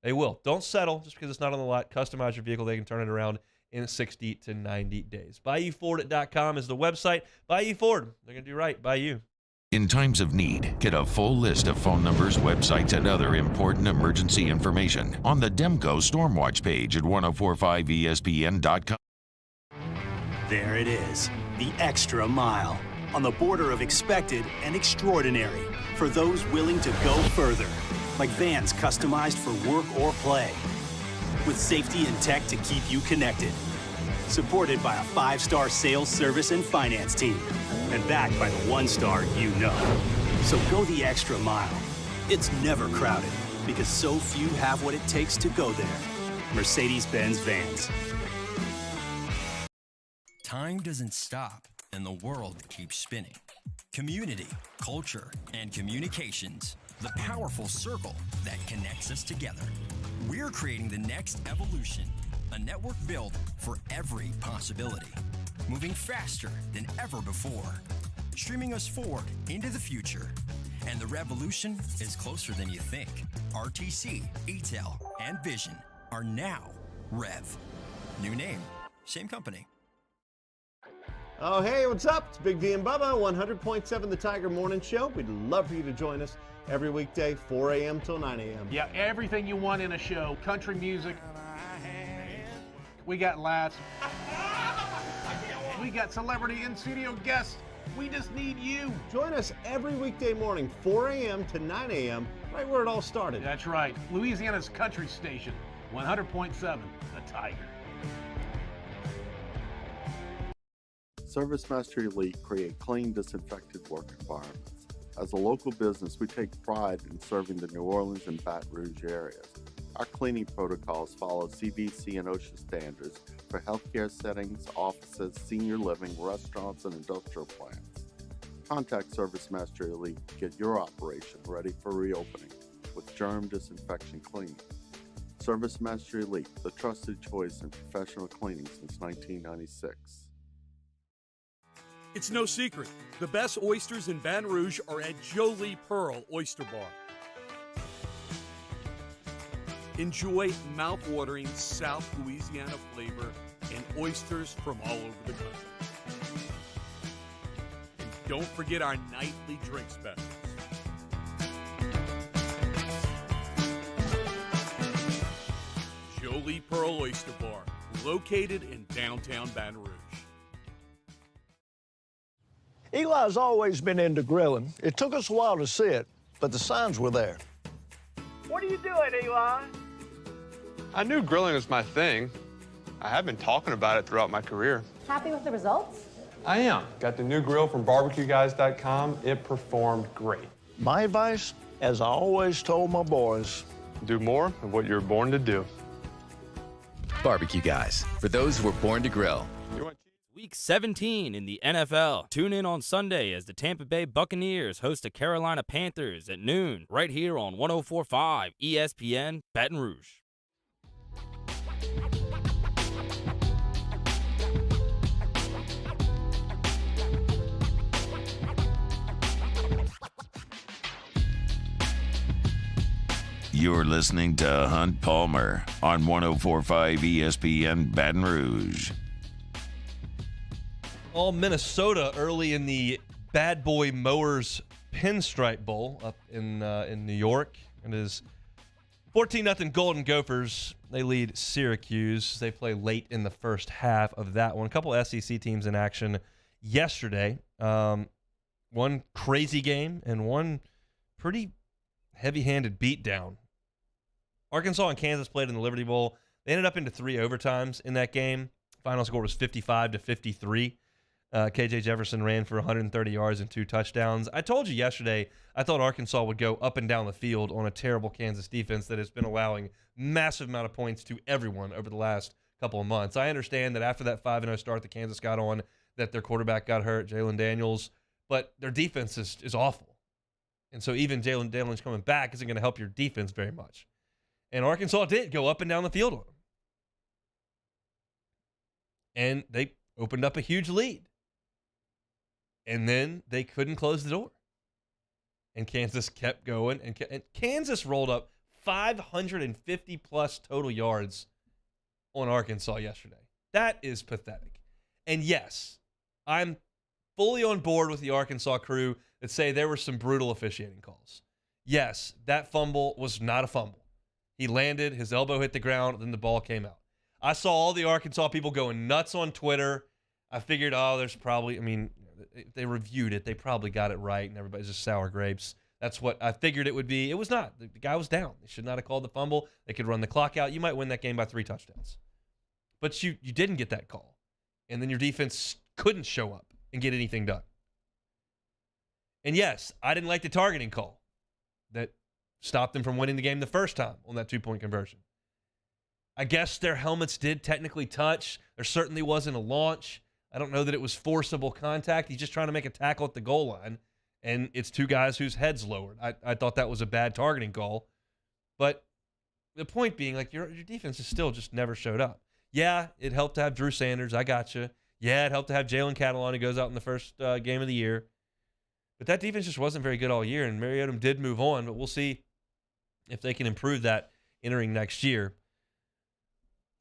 They will. Don't settle just because it's not on the lot. Customize your vehicle. They can turn it around in 60 to 90 days. BayouFord.com is the website. Bayou Ford. They're going to do right by you. In times of need, get a full list of phone numbers, websites, and other important emergency information on the Demco Stormwatch page at 1045ESPN.com. There it is, the extra mile. On the border of expected and extraordinary for those willing to go further. Like vans customized for work or play. With safety and tech to keep you connected. Supported by a 5-star sales, service, and finance team. And backed by the 1-star you know. So go the extra mile. It's never crowded because so few have what it takes to go there. Mercedes-Benz Vans. Time doesn't stop, and the world keeps spinning. Community, culture, and communications, the powerful circle that connects us together. We're creating the next evolution, a network built for every possibility, moving faster than ever before, streaming us forward into the future. And the revolution is closer than you think. RTC, ETEL, and Vision are now Rev. New name, same company. Oh, hey, what's up? It's Big D and Bubba, 100.7 The Tiger Morning Show. We'd love for you to join us every weekday, 4 a.m. till 9 a.m. Yeah, everything you want in a show. Country music. We got laughs. We got celebrity in-studio guests. We just need you. Join us every weekday morning, 4 a.m. to 9 a.m., right where it all started. That's right. Louisiana's country station, 100.7 The Tiger. ServiceMaster Elite create clean, disinfected work environments. As a local business, we take pride in serving the New Orleans and Baton Rouge areas. Our cleaning protocols follow CDC and OSHA standards for healthcare settings, offices, senior living, restaurants, and industrial plants. Contact Service Master Elite to get your operation ready for reopening with germ disinfection cleaning. Service Master Elite, the trusted choice in professional cleaning since 1996. It's no secret. The best oysters in Baton Rouge are at Jolie Pearl Oyster Bar. Enjoy mouth-watering South Louisiana flavor and oysters from all over the country. And don't forget our nightly drink specials. Jolie Pearl Oyster Bar, located in downtown Baton Rouge. Eli's always been into grilling. It took us a while to see it, but the signs were there. What are you doing, Eli? I knew grilling was my thing. I have been talking about it throughout my career. Happy with the results? I am. Got the new grill from barbecueguys.com. It performed great. My advice, as I always told my boys, do more of what you're born to do. Barbecue Guys, for those who were born to grill. Week 17 in the NFL. Tune in on Sunday as the Tampa Bay Buccaneers host the Carolina Panthers at noon, right here on 104.5 ESPN Baton Rouge. You're listening to Hunt Palmer on 104.5 ESPN Baton Rouge. All Minnesota early in the Bad Boy Mowers Pinstripe Bowl up in New York. It is 14-0 Golden Gophers. They lead Syracuse. They play late in the first half of that one. A couple SEC teams in action yesterday. One crazy game and one pretty heavy-handed beatdown. Arkansas and Kansas played in the Liberty Bowl. They ended up into 3 overtimes in that game. Final score was 55-53. KJ Jefferson ran for 130 yards and 2 touchdowns. I told you yesterday I thought Arkansas would go up and down the field on a terrible Kansas defense that has been allowing massive amount of points to everyone over the last couple of months. I understand that after that 5-0 start that Kansas got on, that their quarterback got hurt, Jalen Daniels, but their defense is awful. And so even Jalen Daniels coming back isn't going to help your defense very much. And Arkansas did go up and down the field on them. And they opened up a huge lead. And then they couldn't close the door. And Kansas kept going. And Kansas rolled up 550-plus total yards on Arkansas yesterday. That is pathetic. And yes, I'm fully on board with the Arkansas crew that say there were some brutal officiating calls. Yes, that fumble was not a fumble. He landed, his elbow hit the ground, then the ball came out. I saw all the Arkansas people going nuts on Twitter. I figured, there's probably, if they reviewed it, they probably got it right, and everybody's just sour grapes. That's what I figured it would be. It was not. The guy was down. They should not have called the fumble. They could run the clock out. You might win that game by 3 touchdowns. But you didn't get that call. And then your defense couldn't show up and get anything done. And yes, I didn't like the targeting call that stopped them from winning the game the first time on that 2-point conversion. I guess their helmets did technically touch. There certainly wasn't a launch. I don't know that it was forcible contact. He's just trying to make a tackle at the goal line, and it's 2 guys whose heads lowered. I thought that was a bad targeting call. But the point being, your defense is still just never showed up. Yeah, it helped to have Drew Sanders. I got you. Yeah, it helped to have Jalen Catalon, who goes out in the first game of the year. But that defense just wasn't very good all year, and Mariota did move on, but we'll see if they can improve that entering next year.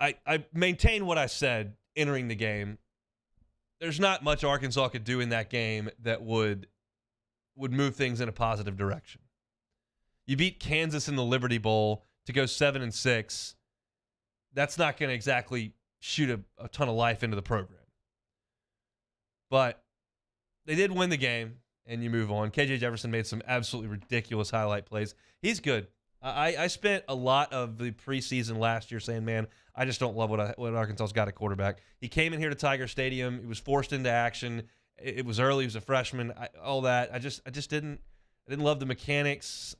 I maintain what I said entering the game. There's not much Arkansas could do in that game that would move things in a positive direction. You beat Kansas in the Liberty Bowl to go 7-6. That's not going to exactly shoot a ton of life into the program. But they did win the game, and you move on. KJ Jefferson made some absolutely ridiculous highlight plays. He's good. I spent a lot of the preseason last year saying, man, I just don't love what Arkansas's got at quarterback. He came in here to Tiger Stadium. He was forced into action. It was early. He was a freshman. All that. I just didn't love the mechanics.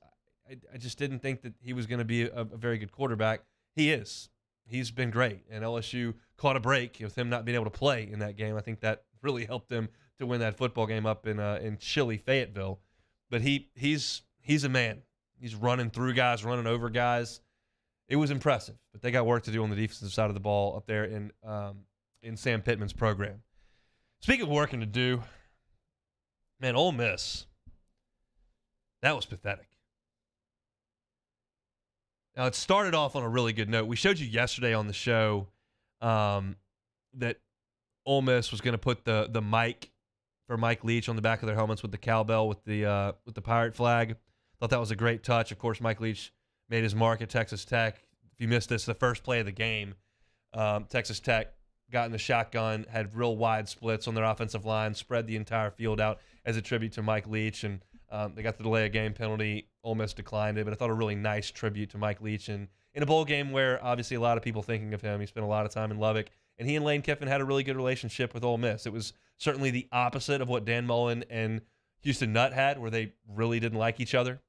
I just didn't think that he was going to be a very good quarterback. He is. He's been great, and LSU caught a break with him not being able to play in that game. I think that really helped them to win that football game up in chilly Fayetteville. But he's a man. He's running through guys, running over guys. It was impressive, but they got work to do on the defensive side of the ball up there in Sam Pittman's program. Speaking of working to do, man, Ole Miss, that was pathetic. Now, it started off on a really good note. We showed you yesterday on the show that Ole Miss was going to put the mic for Mike Leach on the back of their helmets with the cowbell with the pirate flag. Thought that was a great touch. Of course, Mike Leach made his mark at Texas Tech. If you missed this, the first play of the game, Texas Tech got in the shotgun, had real wide splits on their offensive line, spread the entire field out as a tribute to Mike Leach, and they got the delay of game penalty. Ole Miss declined it, but I thought a really nice tribute to Mike Leach in a bowl game where obviously a lot of people thinking of him. He spent a lot of time in Lubbock, and he and Lane Kiffin had a really good relationship with Ole Miss. It was certainly the opposite of what Dan Mullen and Houston Nutt had, where they really didn't like each other.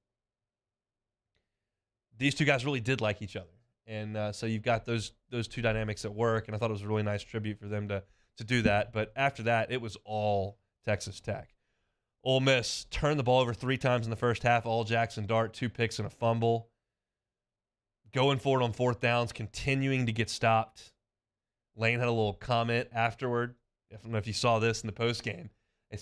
These two guys really did like each other, and so you've got those two dynamics at work, and I thought it was a really nice tribute for them to do that. But after that, it was all Texas Tech. Ole Miss turned the ball over 3 times in the first half, all Jackson Dart, 2 picks and a fumble. Going for it on 4th downs, continuing to get stopped. Lane had a little comment afterward. I don't know if you saw this in the postgame.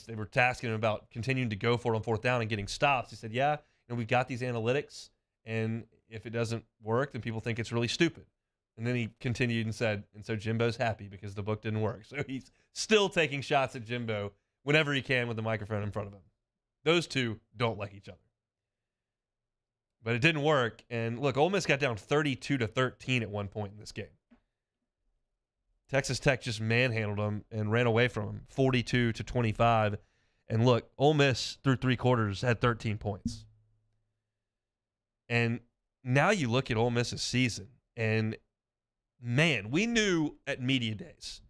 They were tasking him about continuing to go for it on 4th down and getting stops. He said, yeah, we've got these analytics, and if it doesn't work, then people think it's really stupid. And then he continued and said, and so Jimbo's happy because the book didn't work. So he's still taking shots at Jimbo whenever he can with the microphone in front of him. Those two don't like each other. But it didn't work. And look, Ole Miss got down 32-13 at one point in this game. Texas Tech just manhandled them and ran away from them, 42-25. And look, Ole Miss through 3 quarters had 13 points. And now you look at Ole Miss's season, and man, we knew at media days,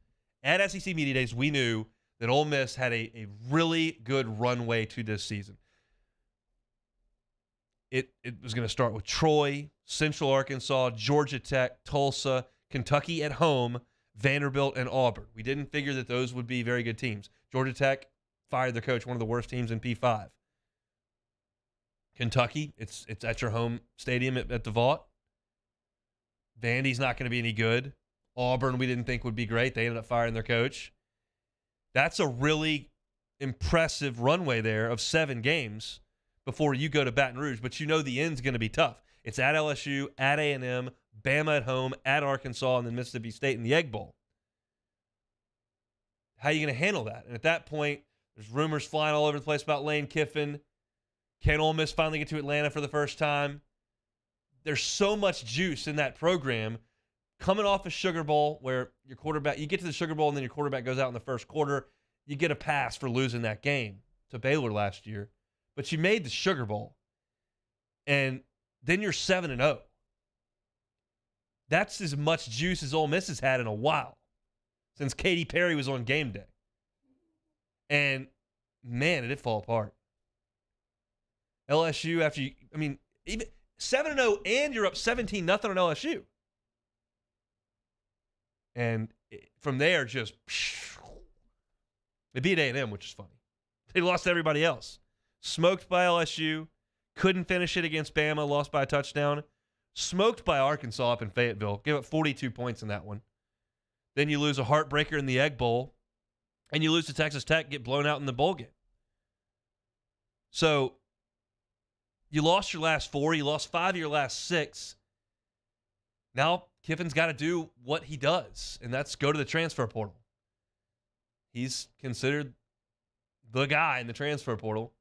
at SEC media days, we knew that Ole Miss had a really good runway to this season. It was going to start with Troy, Central Arkansas, Georgia Tech, Tulsa, Kentucky at home, Vanderbilt, and Auburn. We didn't figure that those would be very good teams. Georgia Tech fired their coach, one of the worst teams in P5. Kentucky, it's at your home stadium at the Vaught. Vandy's not going to be any good. Auburn, we didn't think would be great. They ended up firing their coach. That's a really impressive runway there of 7 games before you go to Baton Rouge. But you know the end's going to be tough. It's at LSU, at A&M, Bama at home, at Arkansas, and then Mississippi State in the Egg Bowl. How are you going to handle that? And at that point, there's rumors flying all over the place about Lane Kiffin. Can Ole Miss finally get to Atlanta for the first time? There's so much juice in that program coming off a Sugar Bowl where your quarterback, you get to the Sugar Bowl and then your quarterback goes out in the first quarter. You get a pass for losing that game to Baylor last year. But you made the Sugar Bowl. And then you're 7-0. That's as much juice as Ole Miss has had in a while since Katy Perry was on game day. And, man, did it fall apart. LSU, after you, even 7-0 and you're up 17-0 on LSU. And from there, just, they beat A&M, which is funny. They lost to everybody else. Smoked by LSU, couldn't finish it against Bama, lost by a touchdown. Smoked by Arkansas up in Fayetteville, gave up 42 points in that one. Then you lose a heartbreaker in the Egg Bowl, and you lose to Texas Tech, get blown out in the bowl game. So, you lost your last 4. You lost 5 of your last 6. Now, Kiffin's got to do what he does, and that's go to the transfer portal. He's considered the guy in the transfer portal.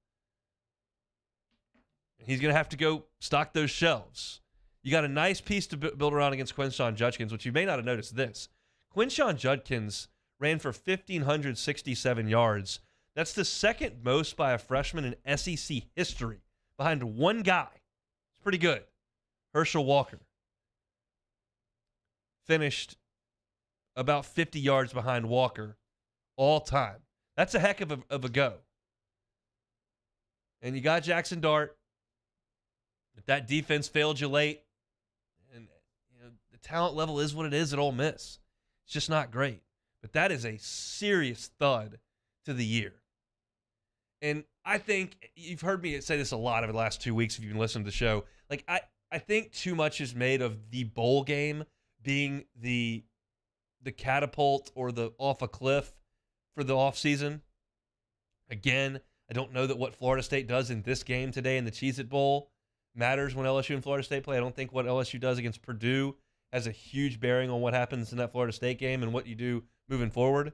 He's going to have to go stock those shelves. You got a nice piece to build around against Quinshawn Judkins, which you may not have noticed this. Quinshawn Judkins ran for 1,567 yards. That's the second most by a freshman in SEC history, behind one guy. It's pretty good. Herschel Walker finished about 50 yards behind Walker all time. That's a heck of a go. And you got Jackson Dart. If that defense failed you late, and the talent level is what it is at Ole Miss. It's just not great. But that is a serious thud to the year. And I think you've heard me say this a lot over the last 2 weeks if you've been listening to the show. Like, I think too much is made of the bowl game being the catapult or the off a cliff for the offseason. Again, I don't know that what Florida State does in this game today in the Cheez-It Bowl matters when LSU and Florida State play. I don't think what LSU does against Purdue has a huge bearing on what happens in that Florida State game and what you do moving forward.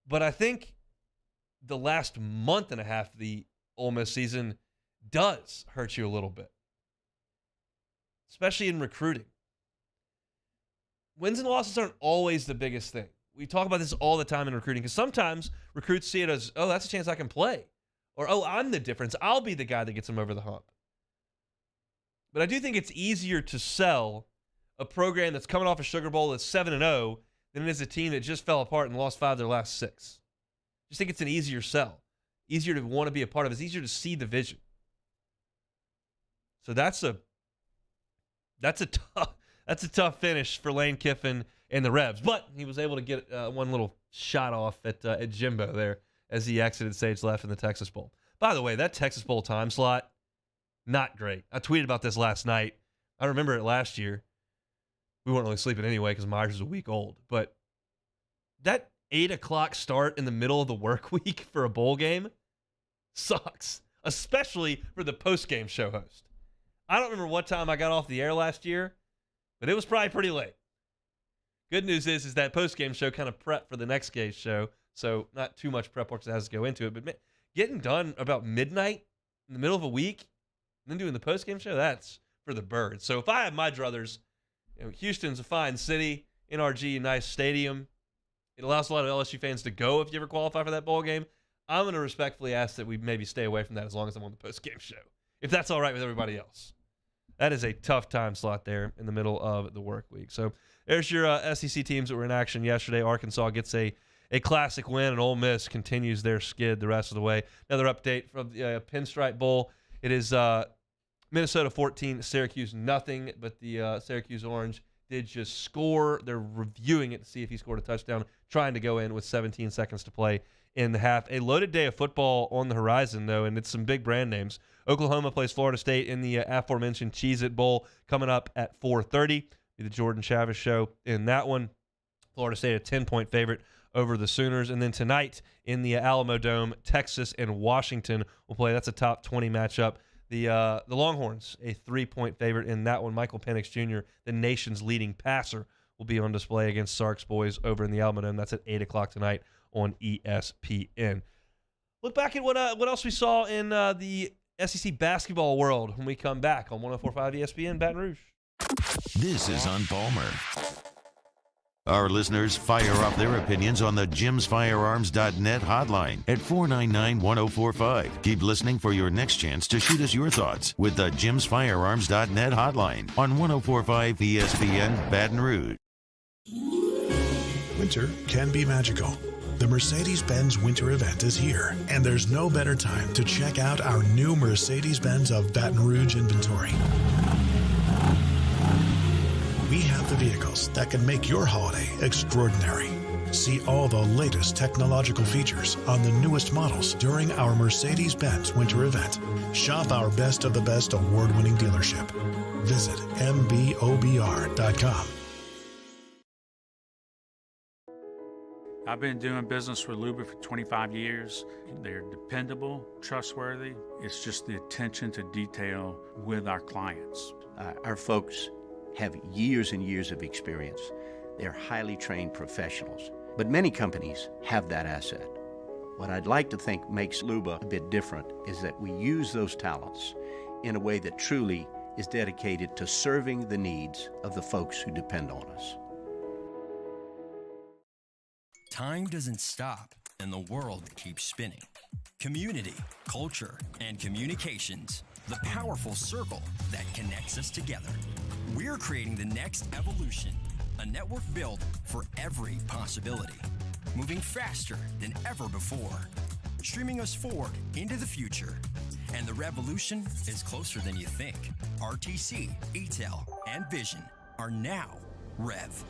But I think the last month and a half of the Ole Miss season does hurt you a little bit, especially in recruiting. Wins and losses aren't always the biggest thing. We talk about this all the time in recruiting because sometimes recruits see it as, oh, that's a chance I can play. Or, oh, I'm the difference. I'll be the guy that gets them over the hump. But I do think it's easier to sell a program that's coming off a Sugar Bowl that's 7-0 than it is a team that just fell apart and lost 5 of their last 6. I just think it's an easier sell. Easier to want to be a part of. It's easier to see the vision. So that's a tough finish for Lane Kiffin and the Rebs. But he was able to get one little shot off at Jimbo there as he exited stage left in the Texas Bowl. By the way, that Texas Bowl time slot, not great. I tweeted about this last night. I remember it last year. We weren't really sleeping anyway because Myers was a week old. But that 8 o'clock start in the middle of the work week for a bowl game sucks, especially for the post-game show host. I don't remember what time I got off the air last year, but it was probably pretty late. Good news is that post-game show kind of prep for the next day's show, so not too much prep work that has to go into it. But getting done about midnight in the middle of a week and then doing the post-game show, that's for the birds. So if I had my druthers, Houston's a fine city, NRG, nice stadium. It allows a lot of LSU fans to go if you ever qualify for that bowl game. I'm going to respectfully ask that we maybe stay away from that as long as I'm on the post-game show, if that's all right with everybody else. That is a tough time slot there in the middle of the work week. So there's your SEC teams that were in action yesterday. Arkansas gets a classic win, and Ole Miss continues their skid the rest of the way. Another update from the Pinstripe Bowl. It is Minnesota 14, Syracuse nothing, but the Syracuse Orange did just score. They're reviewing it to see if he scored a touchdown, trying to go in with 17 seconds to play in the half. A loaded day of football on the horizon, though, and it's some big brand names. Oklahoma plays Florida State in the aforementioned Cheez-It Bowl coming up at 4:30. Be the Jordan Chavis show in that one. Florida State a 10-point favorite over the Sooners. And then tonight in the Alamo Dome, Texas and Washington will play. That's a top 20 matchup. The Longhorns, a 3-point favorite in that one. Michael Penix Jr., the nation's leading passer, will be on display against Sark's boys over in the Alamo Dome. That's at 8 o'clock tonight on ESPN. Look back at what else we saw in the SEC basketball world when we come back on 104.5 ESPN Baton Rouge. This is on Palmer. Our listeners fire off their opinions on the JimsFirearms.net hotline at 499-1045. Keep listening for your next chance to shoot us your thoughts with the JimsFirearms.net hotline on 104.5 ESPN Baton Rouge. Winter can be magical. The Mercedes-Benz Winter Event is here, and there's no better time to check out our new Mercedes-Benz of Baton Rouge inventory. We have the vehicles that can make your holiday extraordinary. See all the latest technological features on the newest models during our Mercedes-Benz Winter Event. Shop our best of the best award-winning dealership. Visit mbobr.com. I've been doing business with Luba for 25 years. They're dependable, trustworthy. It's just the attention to detail with our clients. Our folks have years and years of experience. They're highly trained professionals, but many companies have that asset. What I'd like to think makes Luba a bit different is that we use those talents in a way that truly is dedicated to serving the needs of the folks who depend on us. Time doesn't stop, and the world keeps spinning. Community, culture, and communications, the powerful circle that connects us together. We're creating the next evolution, a network built for every possibility, moving faster than ever before, streaming us forward into the future. And the revolution is closer than you think. RTC, E-Tel, and Vision are now Rev.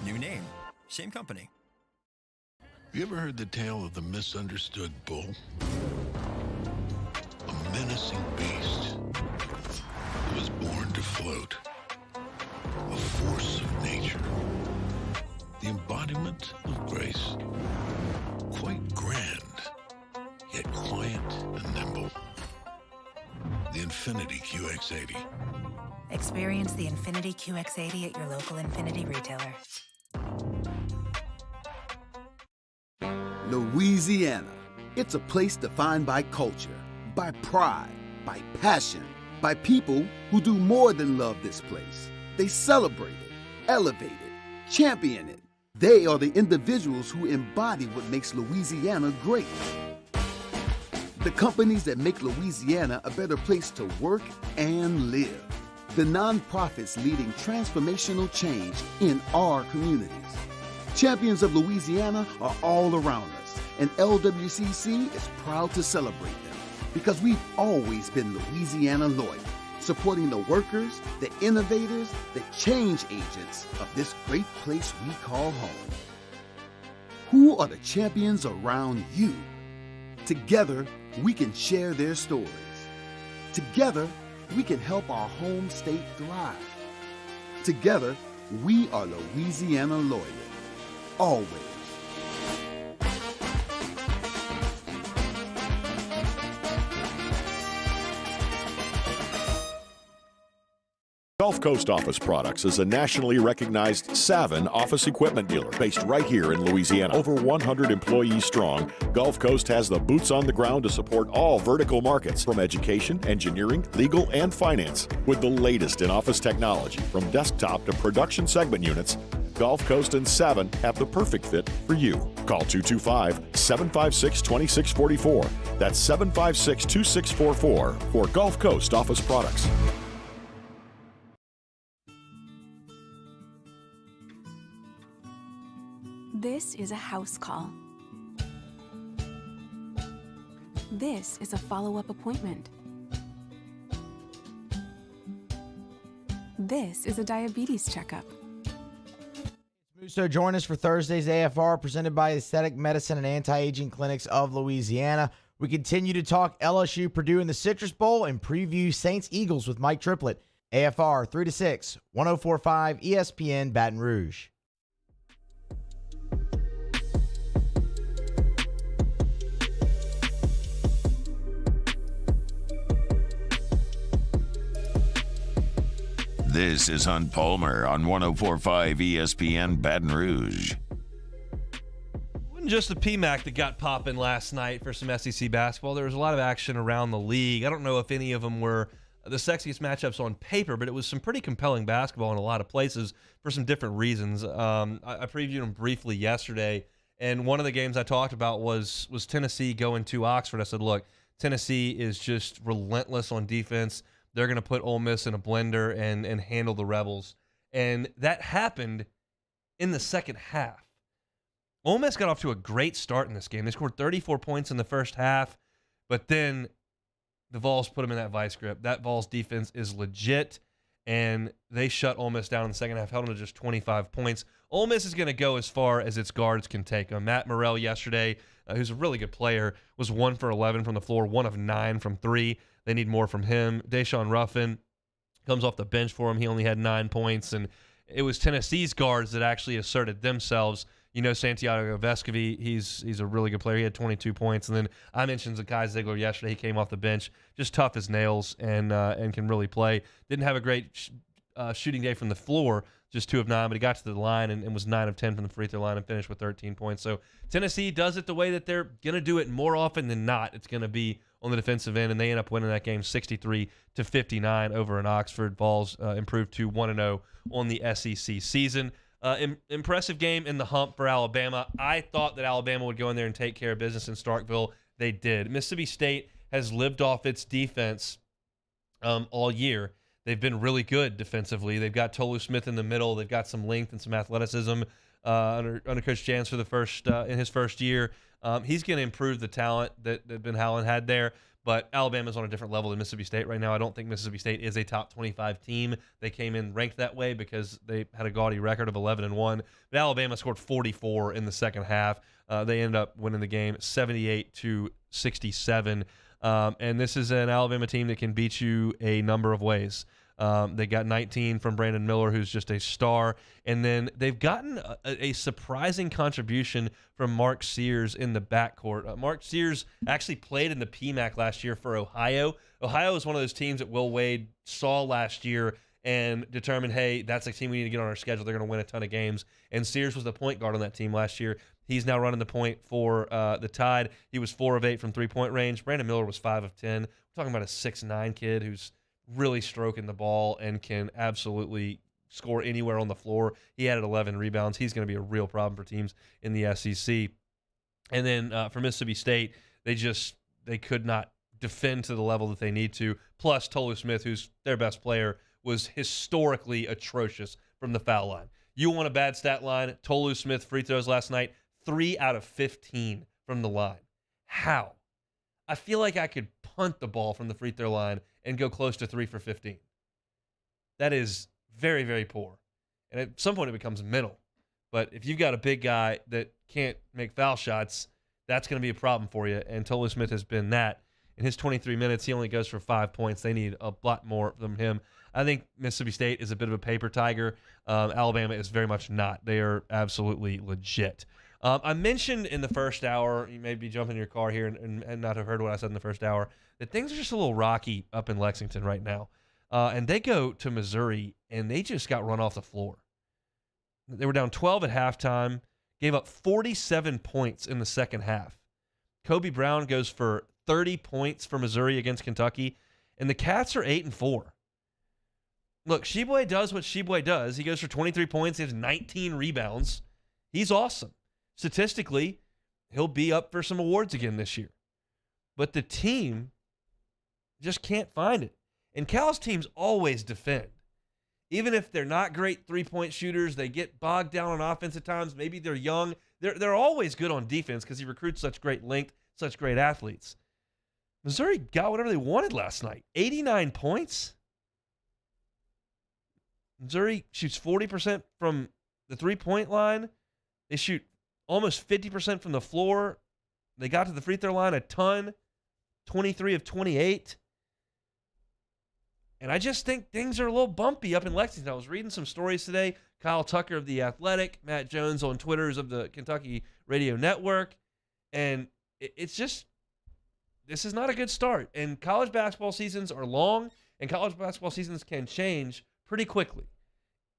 New name, same company. You ever heard the tale of the misunderstood bull? A menacing beast who was born to float. A force of nature. The embodiment of grace. Quite grand, yet quiet and nimble. The Infiniti QX80. Experience the Infiniti QX80 at your local Infiniti retailer. Louisiana. It's a place defined by culture, by pride, by passion, by people who do more than love this place. They celebrate it, elevate it, champion it. They are the individuals who embody what makes Louisiana great. The companies that make Louisiana a better place to work and live. The nonprofits leading transformational change in our communities. Champions of Louisiana are all around us, and LWCC is proud to celebrate them because we've always been Louisiana loyal, supporting the workers, the innovators, the change agents of this great place we call home. Who are the champions around you? Together, we can share their stories. Together, we can help our home state thrive. Together, we are Louisiana loyal. Always. Gulf Coast Office Products is a nationally recognized Savin office equipment dealer based right here in Louisiana. Over 100 employees strong, Gulf Coast has the boots on the ground to support all vertical markets, from education, engineering, legal, and finance. With the latest in office technology, from desktop to production segment units, Gulf Coast and Savin have the perfect fit for you. Call 225-756-2644. That's 756-2644 for Gulf Coast Office Products. This is a house call. This is a follow-up appointment. This is a diabetes checkup. So join us for Thursday's AFR, presented by Aesthetic Medicine and Anti-Aging Clinics of Louisiana. We continue to talk LSU, Purdue in the Citrus Bowl, and preview Saints-Eagles with Mike Triplett. AFR 3 to 6, 104.5 ESPN Baton Rouge. This is Hunt Palmer on 104.5 ESPN Baton Rouge. It wasn't just the PMAC that got popping last night for some SEC basketball. There was a lot of action around the league. I don't know if any of them were the sexiest matchups on paper, but it was some pretty compelling basketball in a lot of places for some different reasons. I previewed them briefly yesterday, and one of the games I talked about was Tennessee going to Oxford. I said, look, Tennessee is just relentless on defense. They're going to put Ole Miss in a blender and handle the Rebels. And that happened in the second half. Ole Miss got off to a great start in this game. They scored 34 points in the first half, but then the Vols put them in that vice grip. That Vols defense is legit, and they shut Ole Miss down in the second half, held them to just 25 points. Ole Miss is going to go as far as its guards can take them. Matt Morrell yesterday, who's a really good player, was 1 for 11 from the floor, 1 of 9 from 3. They need more from him. Deshaun Ruffin comes off the bench for him. He only had 9 points, and it was Tennessee's guards that actually asserted themselves. You know, Santiago Vescovi, he's a really good player. He had 22 points. And then I mentioned Zakai Ziegler yesterday. He came off the bench, just tough as nails and can really play. Didn't have a great shooting day from the floor, just 2 of 9, but he got to the line and was 9 of 10 from the free throw line and finished with 13 points. So Tennessee does it the way that they're going to do it more often than not. It's going to be on the defensive end, and they end up winning that game 63-59 over an Oxford. Vols improved to 1-0 on the SEC season. Impressive game in the hump for Alabama. I thought that Alabama would go in there and take care of business in Starkville. They did. Mississippi State has lived off its defense all year. They've been really good defensively. They've got Tolu Smith in the middle. They've got some length and some athleticism under Coach Jans for in his first year. He's going to improve the talent that Ben Howland had there. But Alabama's on a different level than Mississippi State right now. I don't think Mississippi State is a top 25 team. They came in ranked that way because they had a gaudy record of 11-1. But Alabama scored 44 in the second half. They ended up winning the game 78-67. And this is an Alabama team that can beat you a number of ways. They got 19 from Brandon Miller, who's just a star. And then they've gotten a surprising contribution from Mark Sears in the backcourt. Mark Sears actually played in the PMAC last year for Ohio. Ohio is one of those teams that Will Wade saw last year and determined, hey, that's a team we need to get on our schedule. They're going to win a ton of games. And Sears was the point guard on that team last year. He's now running the point for the Tide. He was 4 of 8 from three-point range. Brandon Miller was 5 of 10. We're talking about a 6'9" kid who's really stroking the ball and can absolutely score anywhere on the floor. He added 11 rebounds. He's going to be a real problem for teams in the SEC. And then for Mississippi State, they could not defend to the level that they need to. Plus, Tolu Smith, who's their best player, was historically atrocious from the foul line. You want a bad stat line? Tolu Smith free throws last night, 3 out of 15 from the line. How? I feel like I could punt the ball from the free throw line and go close to 3 for 15. That is very, very poor. And at some point it becomes mental. But if you've got a big guy that can't make foul shots, that's going to be a problem for you. And Tolu Smith has been that. In his 23 minutes, he only goes for 5 points. They need a lot more from him. I think Mississippi State is a bit of a paper tiger. Alabama is very much not. They are absolutely legit. I mentioned in the first hour, you may be jumping in your car here and not have heard what I said in the first hour, that things are just a little rocky up in Lexington right now. And they go to Missouri, and they just got run off the floor. They were down 12 at halftime, gave up 47 points in the second half. Kobe Brown goes for 30 points for Missouri against Kentucky, and the Cats are 8-4. Look, Sheboy does what Sheboy does. He goes for 23 points. He has 19 rebounds. He's awesome. Statistically, he'll be up for some awards again this year. But the team just can't find it. And Cal's teams always defend. Even if they're not great three-point shooters, they get bogged down on offense at times. Maybe they're young. They're always good on defense because he recruits such great length, such great athletes. Missouri got whatever they wanted last night. 89 points. Missouri shoots 40% from the three-point line. They shoot almost 50% from the floor. They got to the free throw line a ton, 23 of 28. And I just think things are a little bumpy up in Lexington. I was reading some stories today. Kyle Tucker of The Athletic, Matt Jones on Twitters of the Kentucky Radio Network. And it's just, this is not a good start. And college basketball seasons are long, and college basketball seasons can change pretty quickly.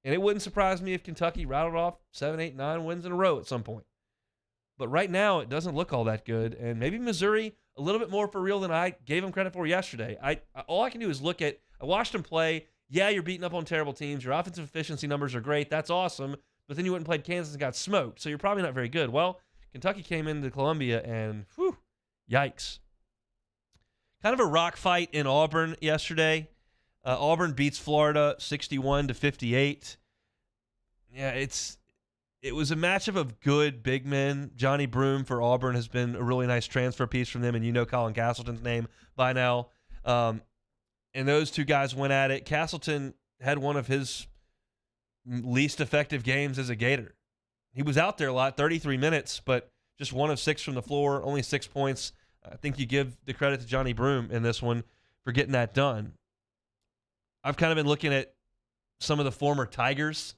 And it wouldn't surprise me if Kentucky rattled off 7, 8, 9 wins in a row at some point. But right now, it doesn't look all that good. And maybe Missouri a little bit more for real than I gave them credit for yesterday. All I can do is look at, I watched them play. Yeah, you're beating up on terrible teams. Your offensive efficiency numbers are great. That's awesome. But then you went and played Kansas and got smoked. So you're probably not very good. Well, Kentucky came into Columbia and, whew, yikes. Kind of a rock fight in Auburn yesterday. Auburn beats Florida 61-58. Yeah, it was a matchup of good big men. Johnny Broome for Auburn has been a really nice transfer piece from them, and you know Colin Castleton's name by now. And those two guys went at it. Castleton had one of his least effective games as a Gator. He was out there a lot, 33 minutes, but just 1 of 6 from the floor, only 6 points. I think you give the credit to Johnny Broome in this one for getting that done. I've kind of been looking at some of the former Tigers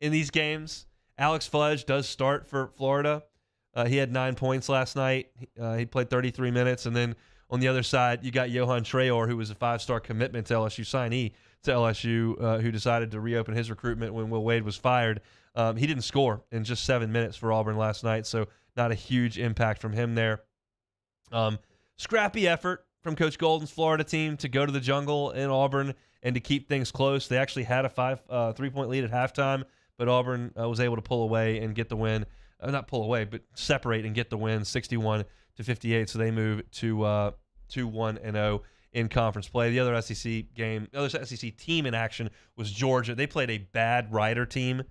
in these games. Alex Fudge does start for Florida. He had 9 points last night. He played 33 minutes. And then on the other side, you got Johan Traor, who was a 5-star commitment to LSU, signee to LSU, who decided to reopen his recruitment when Will Wade was fired. He didn't score in just 7 minutes for Auburn last night, so not a huge impact from him there. Scrappy effort from Coach Golden's Florida team to go to the jungle in Auburn and to keep things close. They actually had a 3-point lead at halftime, but Auburn was able to pull away and get the win. Not pull away, but separate and get the win, 61-58. So they move to 2-1-0 in conference play. The other SEC game, the other SEC team in action was Georgia. They played a bad Rider team.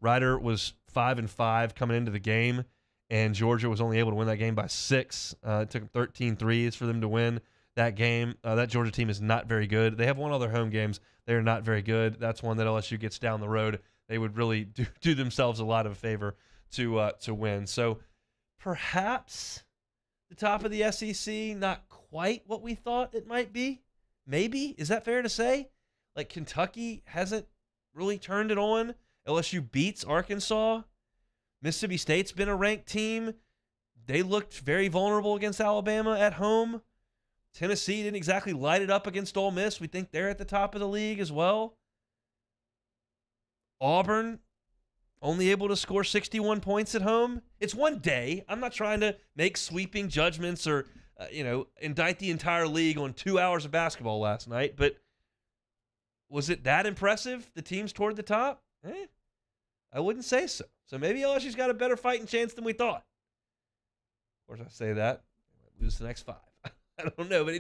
Rider was 5-5 coming into the game, and Georgia was only able to win that game by 6. It took them 13 threes for them to win that game. That Georgia team is not very good. They have one other home games. They're not very good. That's one that LSU gets down the road. They would really do themselves a lot of a favor to win. So perhaps the top of the SEC, not quite what we thought it might be. Maybe. Is that fair to say? Like Kentucky hasn't really turned it on. LSU beats Arkansas. Mississippi State's been a ranked team. They looked very vulnerable against Alabama at home. Tennessee didn't exactly light it up against Ole Miss. We think they're at the top of the league as well. Auburn only able to score 61 points at home. It's one day. I'm not trying to make sweeping judgments or, indict the entire league on 2 hours of basketball last night. But was it that impressive, the teams toward the top? I wouldn't say so. So maybe LSU's got a better fighting chance than we thought. Of course, I say that. Lose the next 5. I don't know. But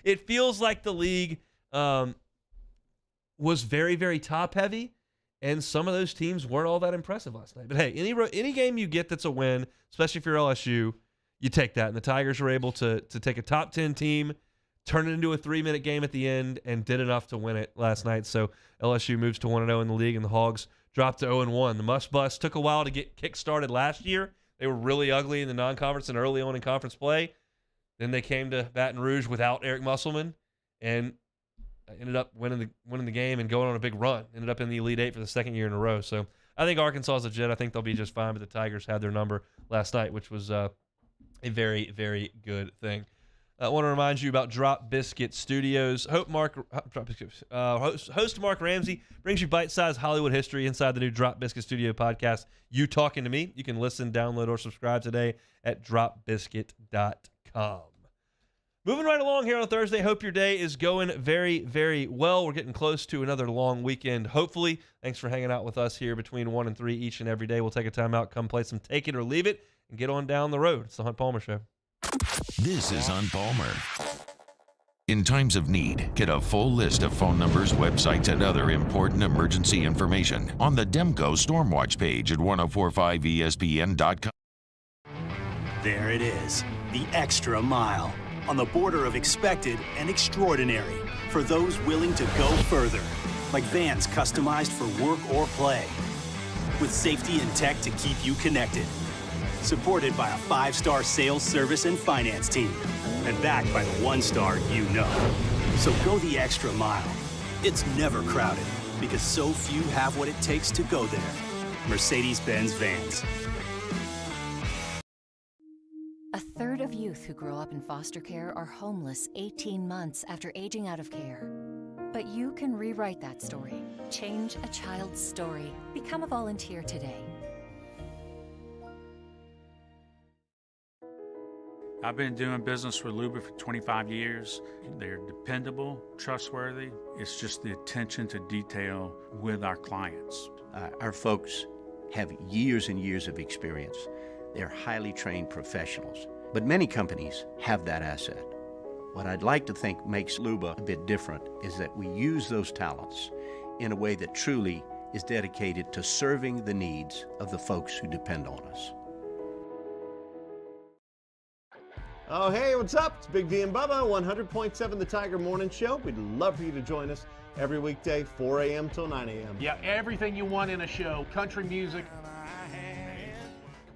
it feels like the league was very, very top-heavy. And some of those teams weren't all that impressive last night. But, hey, any game you get that's a win, especially if you're LSU, you take that. And the Tigers were able to take a top 10 team, turn it into a 3-minute game at the end, and did enough to win it last night. So LSU moves to 1-0 in the league, and the Hogs dropped to 0-1. The Must-Bus took a while to get kick-started last year. They were really ugly in the non-conference and early on in conference play. Then they came to Baton Rouge without Eric Musselman, and ended up winning the game and going on a big run. Ended up in the Elite Eight for the second year in a row. So I think Arkansas is legit. I think they'll be just fine, but the Tigers had their number last night, which was a very, very good thing. I want to remind you about Drop Biscuit Studios. Host Mark Ramsey brings you bite-sized Hollywood history inside the new Drop Biscuit Studio podcast, You Talking to Me. You can listen, download, or subscribe today at dropbiscuit.com. Moving right along here on a Thursday. Hope your day is going very, very well. We're getting close to another long weekend, hopefully. Thanks for hanging out with us here between 1 and 3 each and every day. We'll take a time out, come play some Take It or Leave It, and get on down the road. It's the Hunt Palmer Show. This is Hunt Palmer. In times of need, get a full list of phone numbers, websites, and other important emergency information on the Demco Stormwatch page at 1045ESPN.com. There it is, the extra mile. On the border of expected and extraordinary for those willing to go further, like vans customized for work or play, with safety and tech to keep you connected, supported by a 5-star sales, service, and finance team, and backed by the 1-star you know. So go the extra mile. It's never crowded because so few have what it takes to go there. Mercedes-Benz Vans. A third of youth who grow up in foster care are homeless 18 months after aging out of care. But you can rewrite that story. Change a child's story. Become a volunteer today. I've been doing business with Luba for 25 years. They're dependable, trustworthy. It's just the attention to detail with our clients. Our folks have years and years of experience. They're highly trained professionals, but many companies have that asset. What I'd like to think makes Luba a bit different is that we use those talents in a way that truly is dedicated to serving the needs of the folks who depend on us. Oh, hey, what's up? It's Big D and Bubba, 100.7 The Tiger Morning Show. We'd love for you to join us every weekday, 4 a.m. till 9 a.m. Yeah, everything you want in a show. Country music.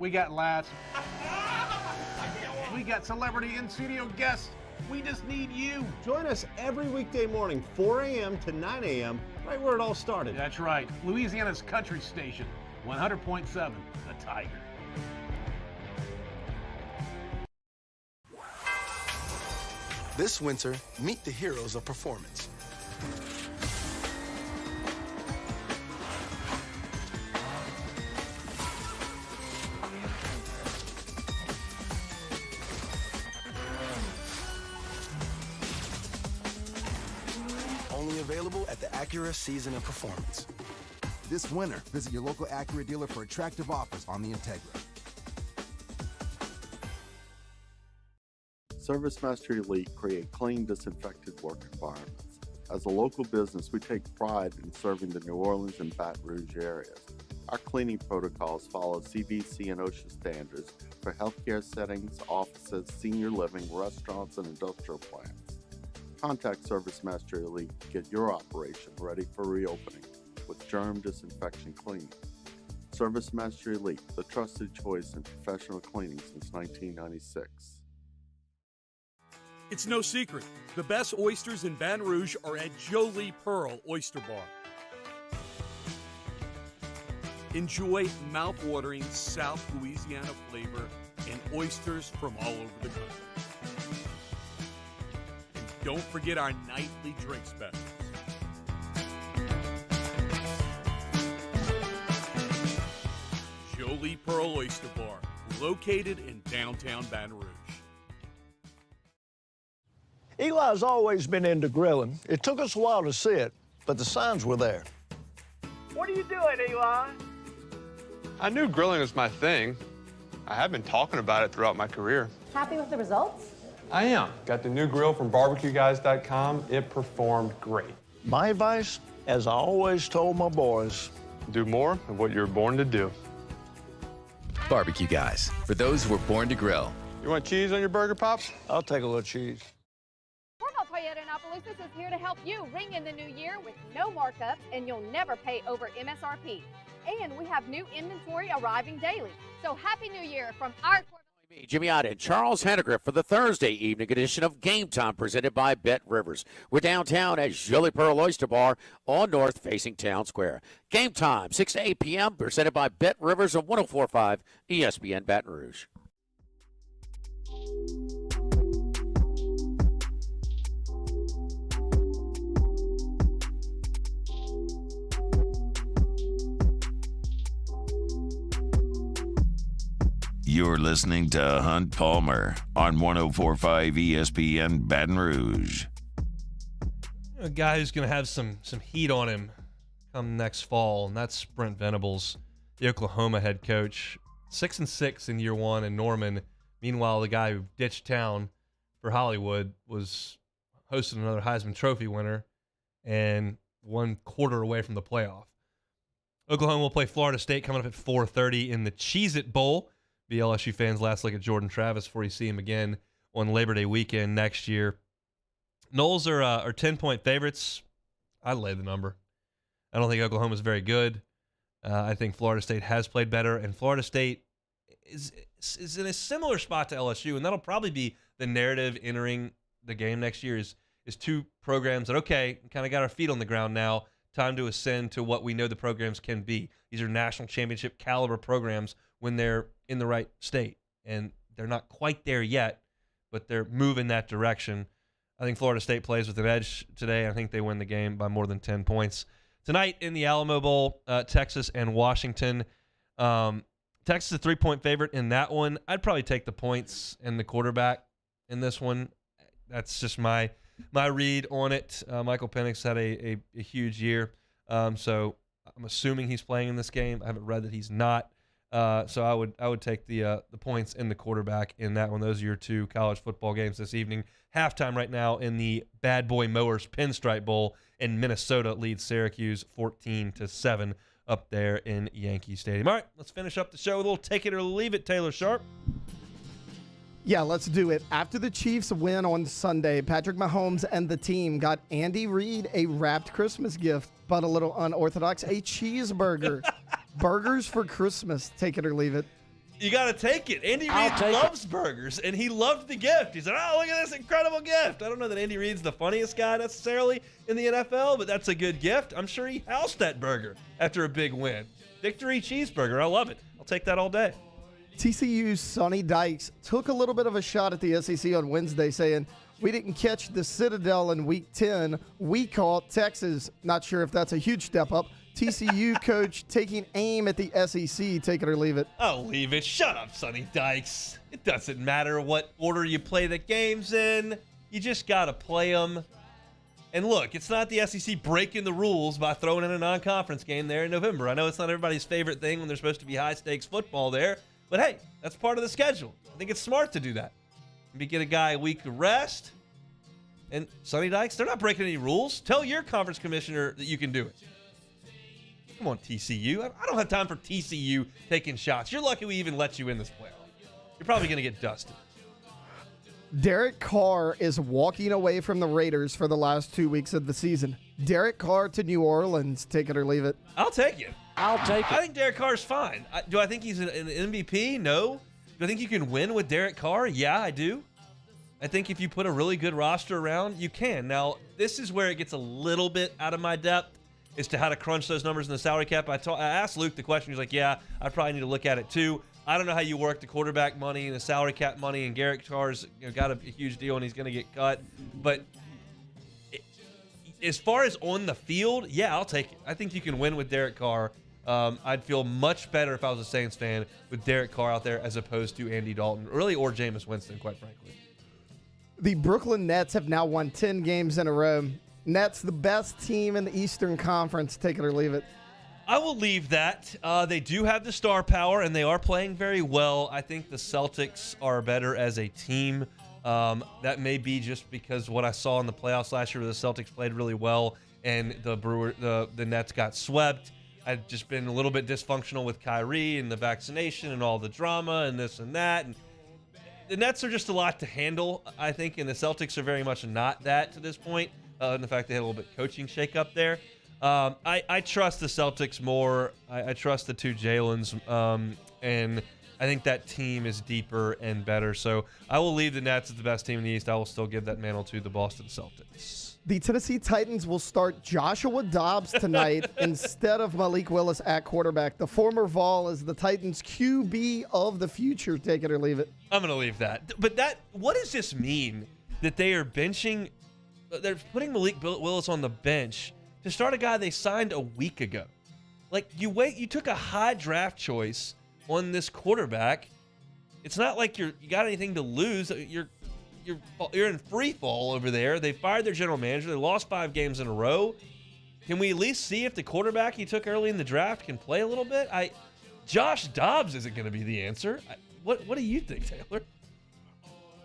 We got laughs. We got celebrity in-studio guests. We just need you. Join us every weekday morning, 4 a.m. to 9 a.m., right where it all started. That's right. Louisiana's country station, 100.7 The Tiger. This winter, meet the heroes of performance. Only available at the Acura Season of Performance. This winter, visit your local Acura dealer for attractive offers on the Integra. Service Mastery Elite create clean, disinfected work environments. As a local business, we take pride in serving the New Orleans and Baton Rouge areas. Our cleaning protocols follow CDC and OSHA standards for healthcare settings, offices, senior living, restaurants, and industrial plants. Contact Service Master Elite to get your operation ready for reopening with germ disinfection cleaning. Service Master Elite, the trusted choice in professional cleaning since 1996. It's no secret. The best oysters in Baton Rouge are at Jolie Pearl Oyster Bar. Enjoy mouth-watering South Louisiana flavor and oysters from all over the country. And don't forget our nightly drink specials. Jolie Pearl Oyster Bar, located in downtown Baton Rouge. Eli's always been into grilling. It took us a while to see it, but the signs were there. What are you doing, Eli? I knew grilling was my thing. I have been talking about it throughout my career. Happy with the results? I am. Got the new grill from barbecueguys.com. It performed great. My advice, as I always told my boys, do more of what you're born to do. Barbecue Guys, for those who were born to grill. You want cheese on your burger, Pops? I'll take a little cheese. Cornwall Toyota in Opelousas is here to help you ring in the new year with no markup, and you'll never pay over MSRP. And we have new inventory arriving daily. So Happy New Year from our Jimmy Ott and Charles Henniger for the Thursday evening edition of Game Time presented by Bet Rivers. We're downtown at Jolie Pearl Oyster Bar on North facing Town Square. Game Time, 6 to 8 p.m. presented by Bet Rivers on 104.5 ESPN Baton Rouge. You're listening to Hunt Palmer on 104.5 ESPN Baton Rouge. A guy who's going to have some heat on him come next fall, and that's Brent Venables, the Oklahoma head coach. 6-6 in year one in Norman. Meanwhile, the guy who ditched town for Hollywood was hosting another Heisman Trophy winner and 1 quarter away from the playoff. Oklahoma will play Florida State coming up at 4:30 in the Cheez-It Bowl. Be LSU fans' last look at Jordan Travis before you see him again on Labor Day weekend next year. Noles are 10-point favorites. I lay the number. I don't think Oklahoma's very good. I think Florida State has played better, and Florida State is in a similar spot to LSU, and that'll probably be the narrative entering the game next year is two programs that, okay, kind of got our feet on the ground now, time to ascend to what we know the programs can be. These are national championship caliber programs when they're in the right state, and they're not quite there yet, but they're moving that direction. I think Florida State plays with an edge today. I think they win the game by more than 10 points. Tonight in the Alamo Bowl, Texas and Washington. Texas is a 3-point favorite in that one. I'd probably take the points and the quarterback in this one. That's just my read on it. Michael Penix had a huge year, so I'm assuming he's playing in this game. I haven't read that he's not. So I would take the points and the quarterback in that one. Those are your two college football games this evening. Halftime right now in the Bad Boy Mowers Pinstripe Bowl, and Minnesota leads Syracuse 14-7 up there in Yankee Stadium. All right, let's finish up the show with a little take it or leave it, Taylor Sharp. Yeah, let's do it. After the Chiefs win on Sunday, Patrick Mahomes and the team got Andy Reid a wrapped Christmas gift, but a little unorthodox, a cheeseburger. Burgers for Christmas. Take it or leave it. You got to take it. Andy Reid loves burgers, and he loved the gift. He said, oh, look at this incredible gift. I don't know that Andy Reid's the funniest guy necessarily in the NFL, but that's a good gift. I'm sure he housed that burger after a big win. Victory cheeseburger. I love it. I'll take that all day. TCU's Sonny Dykes took a little bit of a shot at the SEC on Wednesday, saying, we didn't catch the Citadel in Week 10. We caught Texas. Not sure if that's a huge step up. TCU coach taking aim at the SEC. Take it or leave it. Oh, leave it. Shut up, Sonny Dykes. It doesn't matter what order you play the games in. You just got to play them. And look, it's not the SEC breaking the rules by throwing in a non-conference game there in November. I know it's not everybody's favorite thing when there's supposed to be high-stakes football there. But, hey, that's part of the schedule. I think it's smart to do that. Maybe get a guy a week to rest. And Sonny Dykes, they're not breaking any rules. Tell your conference commissioner that you can do it. Come on, TCU. I don't have time for TCU taking shots. You're lucky we even let you in this playoff. You're probably going to get dusted. Derek Carr is walking away from the Raiders for the last 2 weeks of the season. Derek Carr to New Orleans. Take it or leave it. I'll take it. I'll take I it. think Derek Carr's fine. Do I think he's an MVP? No. Do I think you can win with Derek Carr? Yeah, I do. I think if you put a really good roster around, you can. Now, this is where it gets a little bit out of my depth as to how to crunch those numbers in the salary cap. I asked Luke the question. He's like, yeah, I probably need to look at it too. I don't know how you work the quarterback money and the salary cap money, and Derek Carr's got a huge deal and he's going to get cut. But as far as on the field, yeah, I'll take it. I think you can win with Derek Carr. I'd feel much better if I was a Saints fan with Derek Carr out there as opposed to Andy Dalton, really, or Jameis Winston, quite frankly. The Brooklyn Nets have now won 10 games in a row. Nets, the best team in the Eastern Conference. Take it or leave it. I will leave that. They do have the star power, and they are playing very well. I think the Celtics are better as a team. That may be just because what I saw in the playoffs last year where the Celtics played really well and the Nets got swept. I've just been a little bit dysfunctional with Kyrie and the vaccination and all the drama and this and that. And the Nets are just a lot to handle, I think, and the Celtics are very much not that to this point. And the fact they had a little bit coaching shakeup there. I trust the Celtics more. I trust the two Jalen's, and I think that team is deeper and better. So I will leave the Nets as the best team in the East. I will still give that mantle to the Boston Celtics. The Tennessee Titans will start Joshua Dobbs tonight instead of Malik Willis at quarterback. The former Vol is the Titans QB of the future. Take it or leave it. I'm going to leave that. But what does this mean that they are benching? They're putting Malik Willis on the bench to start a guy they signed a week ago. Like, you took a high draft choice on this quarterback. It's not like you got anything to lose. You're in free fall over there. They fired their general manager. They lost 5 games in a row. Can we at least see if the quarterback he took early in the draft can play a little bit? Josh Dobbs isn't going to be the answer. What do you think, Taylor?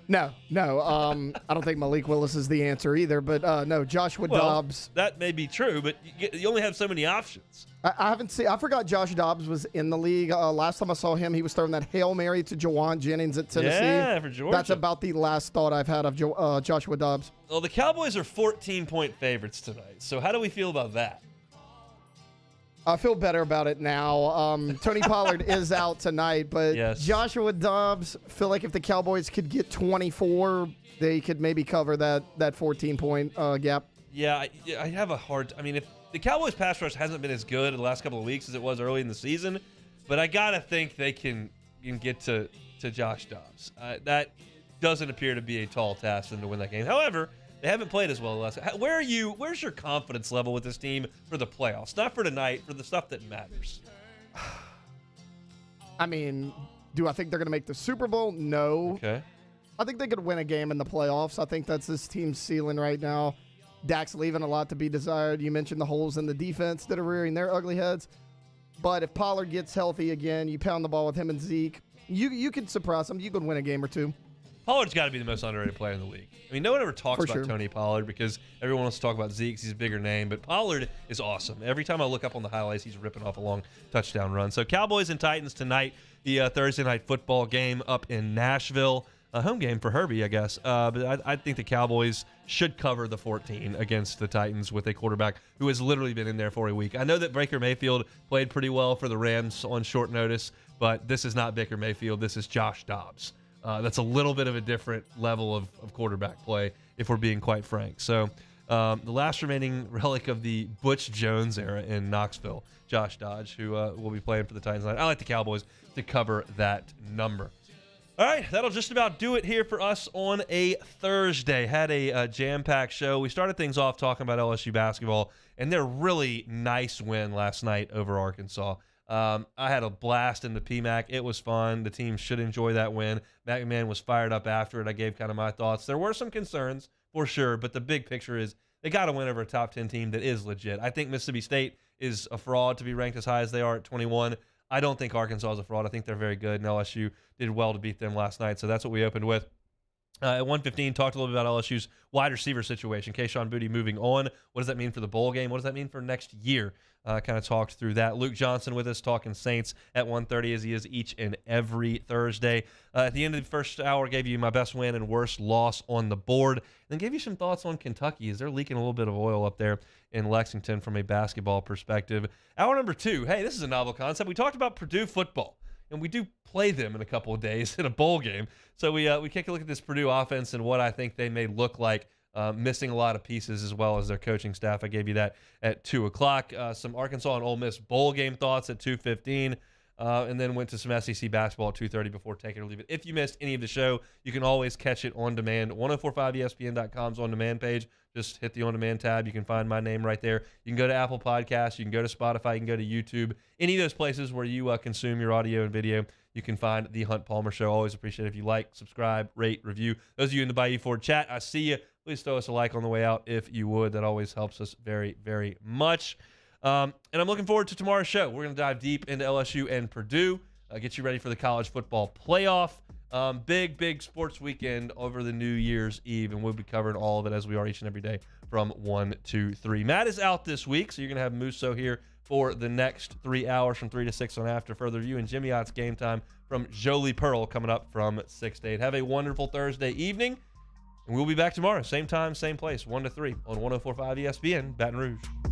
No. I don't think Malik Willis is the answer either. But no, Joshua Dobbs. That may be true, but you only have so many options. I haven't seen. I forgot Josh Dobbs was in the league. Last time I saw him, he was throwing that Hail Mary to Jawan Jennings at Tennessee. Yeah, for Georgia. That's about the last thought I've had of Joshua Dobbs. Well, the Cowboys are 14-point favorites tonight. So how do we feel about that? I feel better about it now. Tony Pollard is out tonight, but yes. Joshua Dobbs, feel like if the Cowboys could get 24, they could maybe cover that 14-point gap. Yeah, I have a hard. I mean, if the Cowboys pass rush hasn't been as good in the last couple of weeks as it was early in the season, but I gotta think they can get to Josh Dobbs. That doesn't appear to be a tall task for them to win that game. However, they haven't played as well the last. Where's your confidence level with this team for the playoffs? Not for tonight, for the stuff that matters. I mean, do I think they're going to make the Super Bowl? No. Okay. I think they could win a game in the playoffs. I think that's this team's ceiling right now. Dak's leaving a lot to be desired. You mentioned the holes in the defense that are rearing their ugly heads. But if Pollard gets healthy again, you pound the ball with him and Zeke, you could surprise them. You could win a game or two. Pollard's got to be the most underrated player in the league. I mean, no one ever talks about Tony Pollard because everyone wants to talk about Zeke. He's a bigger name, but Pollard is awesome. Every time I look up on the highlights, he's ripping off a long touchdown run. So Cowboys and Titans tonight, the Thursday night football game up in Nashville. A home game for Herbie, I guess. But I think the Cowboys should cover the 14 against the Titans with a quarterback who has literally been in there for a week. I know that Baker Mayfield played pretty well for the Rams on short notice, but this is not Baker Mayfield. This is Josh Dobbs. That's a little bit of a different level of quarterback play, if we're being quite frank. So the last remaining relic of the Butch Jones era in Knoxville, Josh Dobbs, who will be playing for the Titans tonight. I like the Cowboys to cover that number. All right, that'll just about do it here for us on a Thursday. Had a jam-packed show. We started things off talking about LSU basketball and their really nice win last night over Arkansas. I had a blast in the PMAC. It was fun. The team should enjoy that win. Matt McMahon was fired up after it. I gave kind of my thoughts. There were some concerns for sure, but the big picture is they got to win over a top 10 team that is legit. I think Mississippi State is a fraud to be ranked as high as they are at 21. I don't think Arkansas is a fraud. I think they're very good, and LSU did well to beat them last night. So that's what we opened with. At 1:15, talked a little bit about LSU's wide receiver situation. Kayshon Boutte moving on. What does that mean for the bowl game? What does that mean for next year? Kind of talked through that. Luke Johnson with us talking Saints at 1:30 as he is each and every Thursday. At the end of the first hour, gave you my best win and worst loss on the board. Then gave you some thoughts on Kentucky as they're leaking a little bit of oil up there in Lexington from a basketball perspective. Hour number 2. Hey, this is a novel concept. We talked about Purdue football. And we do play them in a couple of days in a bowl game. So we take a look at this Purdue offense and what I think they may look like, missing a lot of pieces as well as their coaching staff. I gave you that at 2 o'clock. Some Arkansas and Ole Miss bowl game thoughts at 2:15. And then went to some SEC basketball at 2:30 before Take It or Leave It. If you missed any of the show, you can always catch it on demand. 1045ESPN.com's on-demand page. Just hit the on-demand tab. You can find my name right there. You can go to Apple Podcasts. You can go to Spotify. You can go to YouTube. Any of those places where you consume your audio and video, you can find The Hunt Palmer Show. Always appreciate it if you like, subscribe, rate, review. Those of you in the Bayou Ford chat, I see you. Please throw us a like on the way out if you would. That always helps us very, very much. And I'm looking forward to tomorrow's show. We're going to dive deep into LSU and Purdue, get you ready for the college football playoff. Big sports weekend over the New Year's Eve, and we'll be covering all of it as we are each and every day from 1 to 3. Matt is out this week, so you're going to have Musso here for the next 3 hours from 3 to 6 on After Further Review, and Jimmy Ott's Game Time from Jolie Pearl coming up from 6 to 8. Have a wonderful Thursday evening, and we'll be back tomorrow. Same time, same place, 1 to 3 on 104.5 ESPN, Baton Rouge.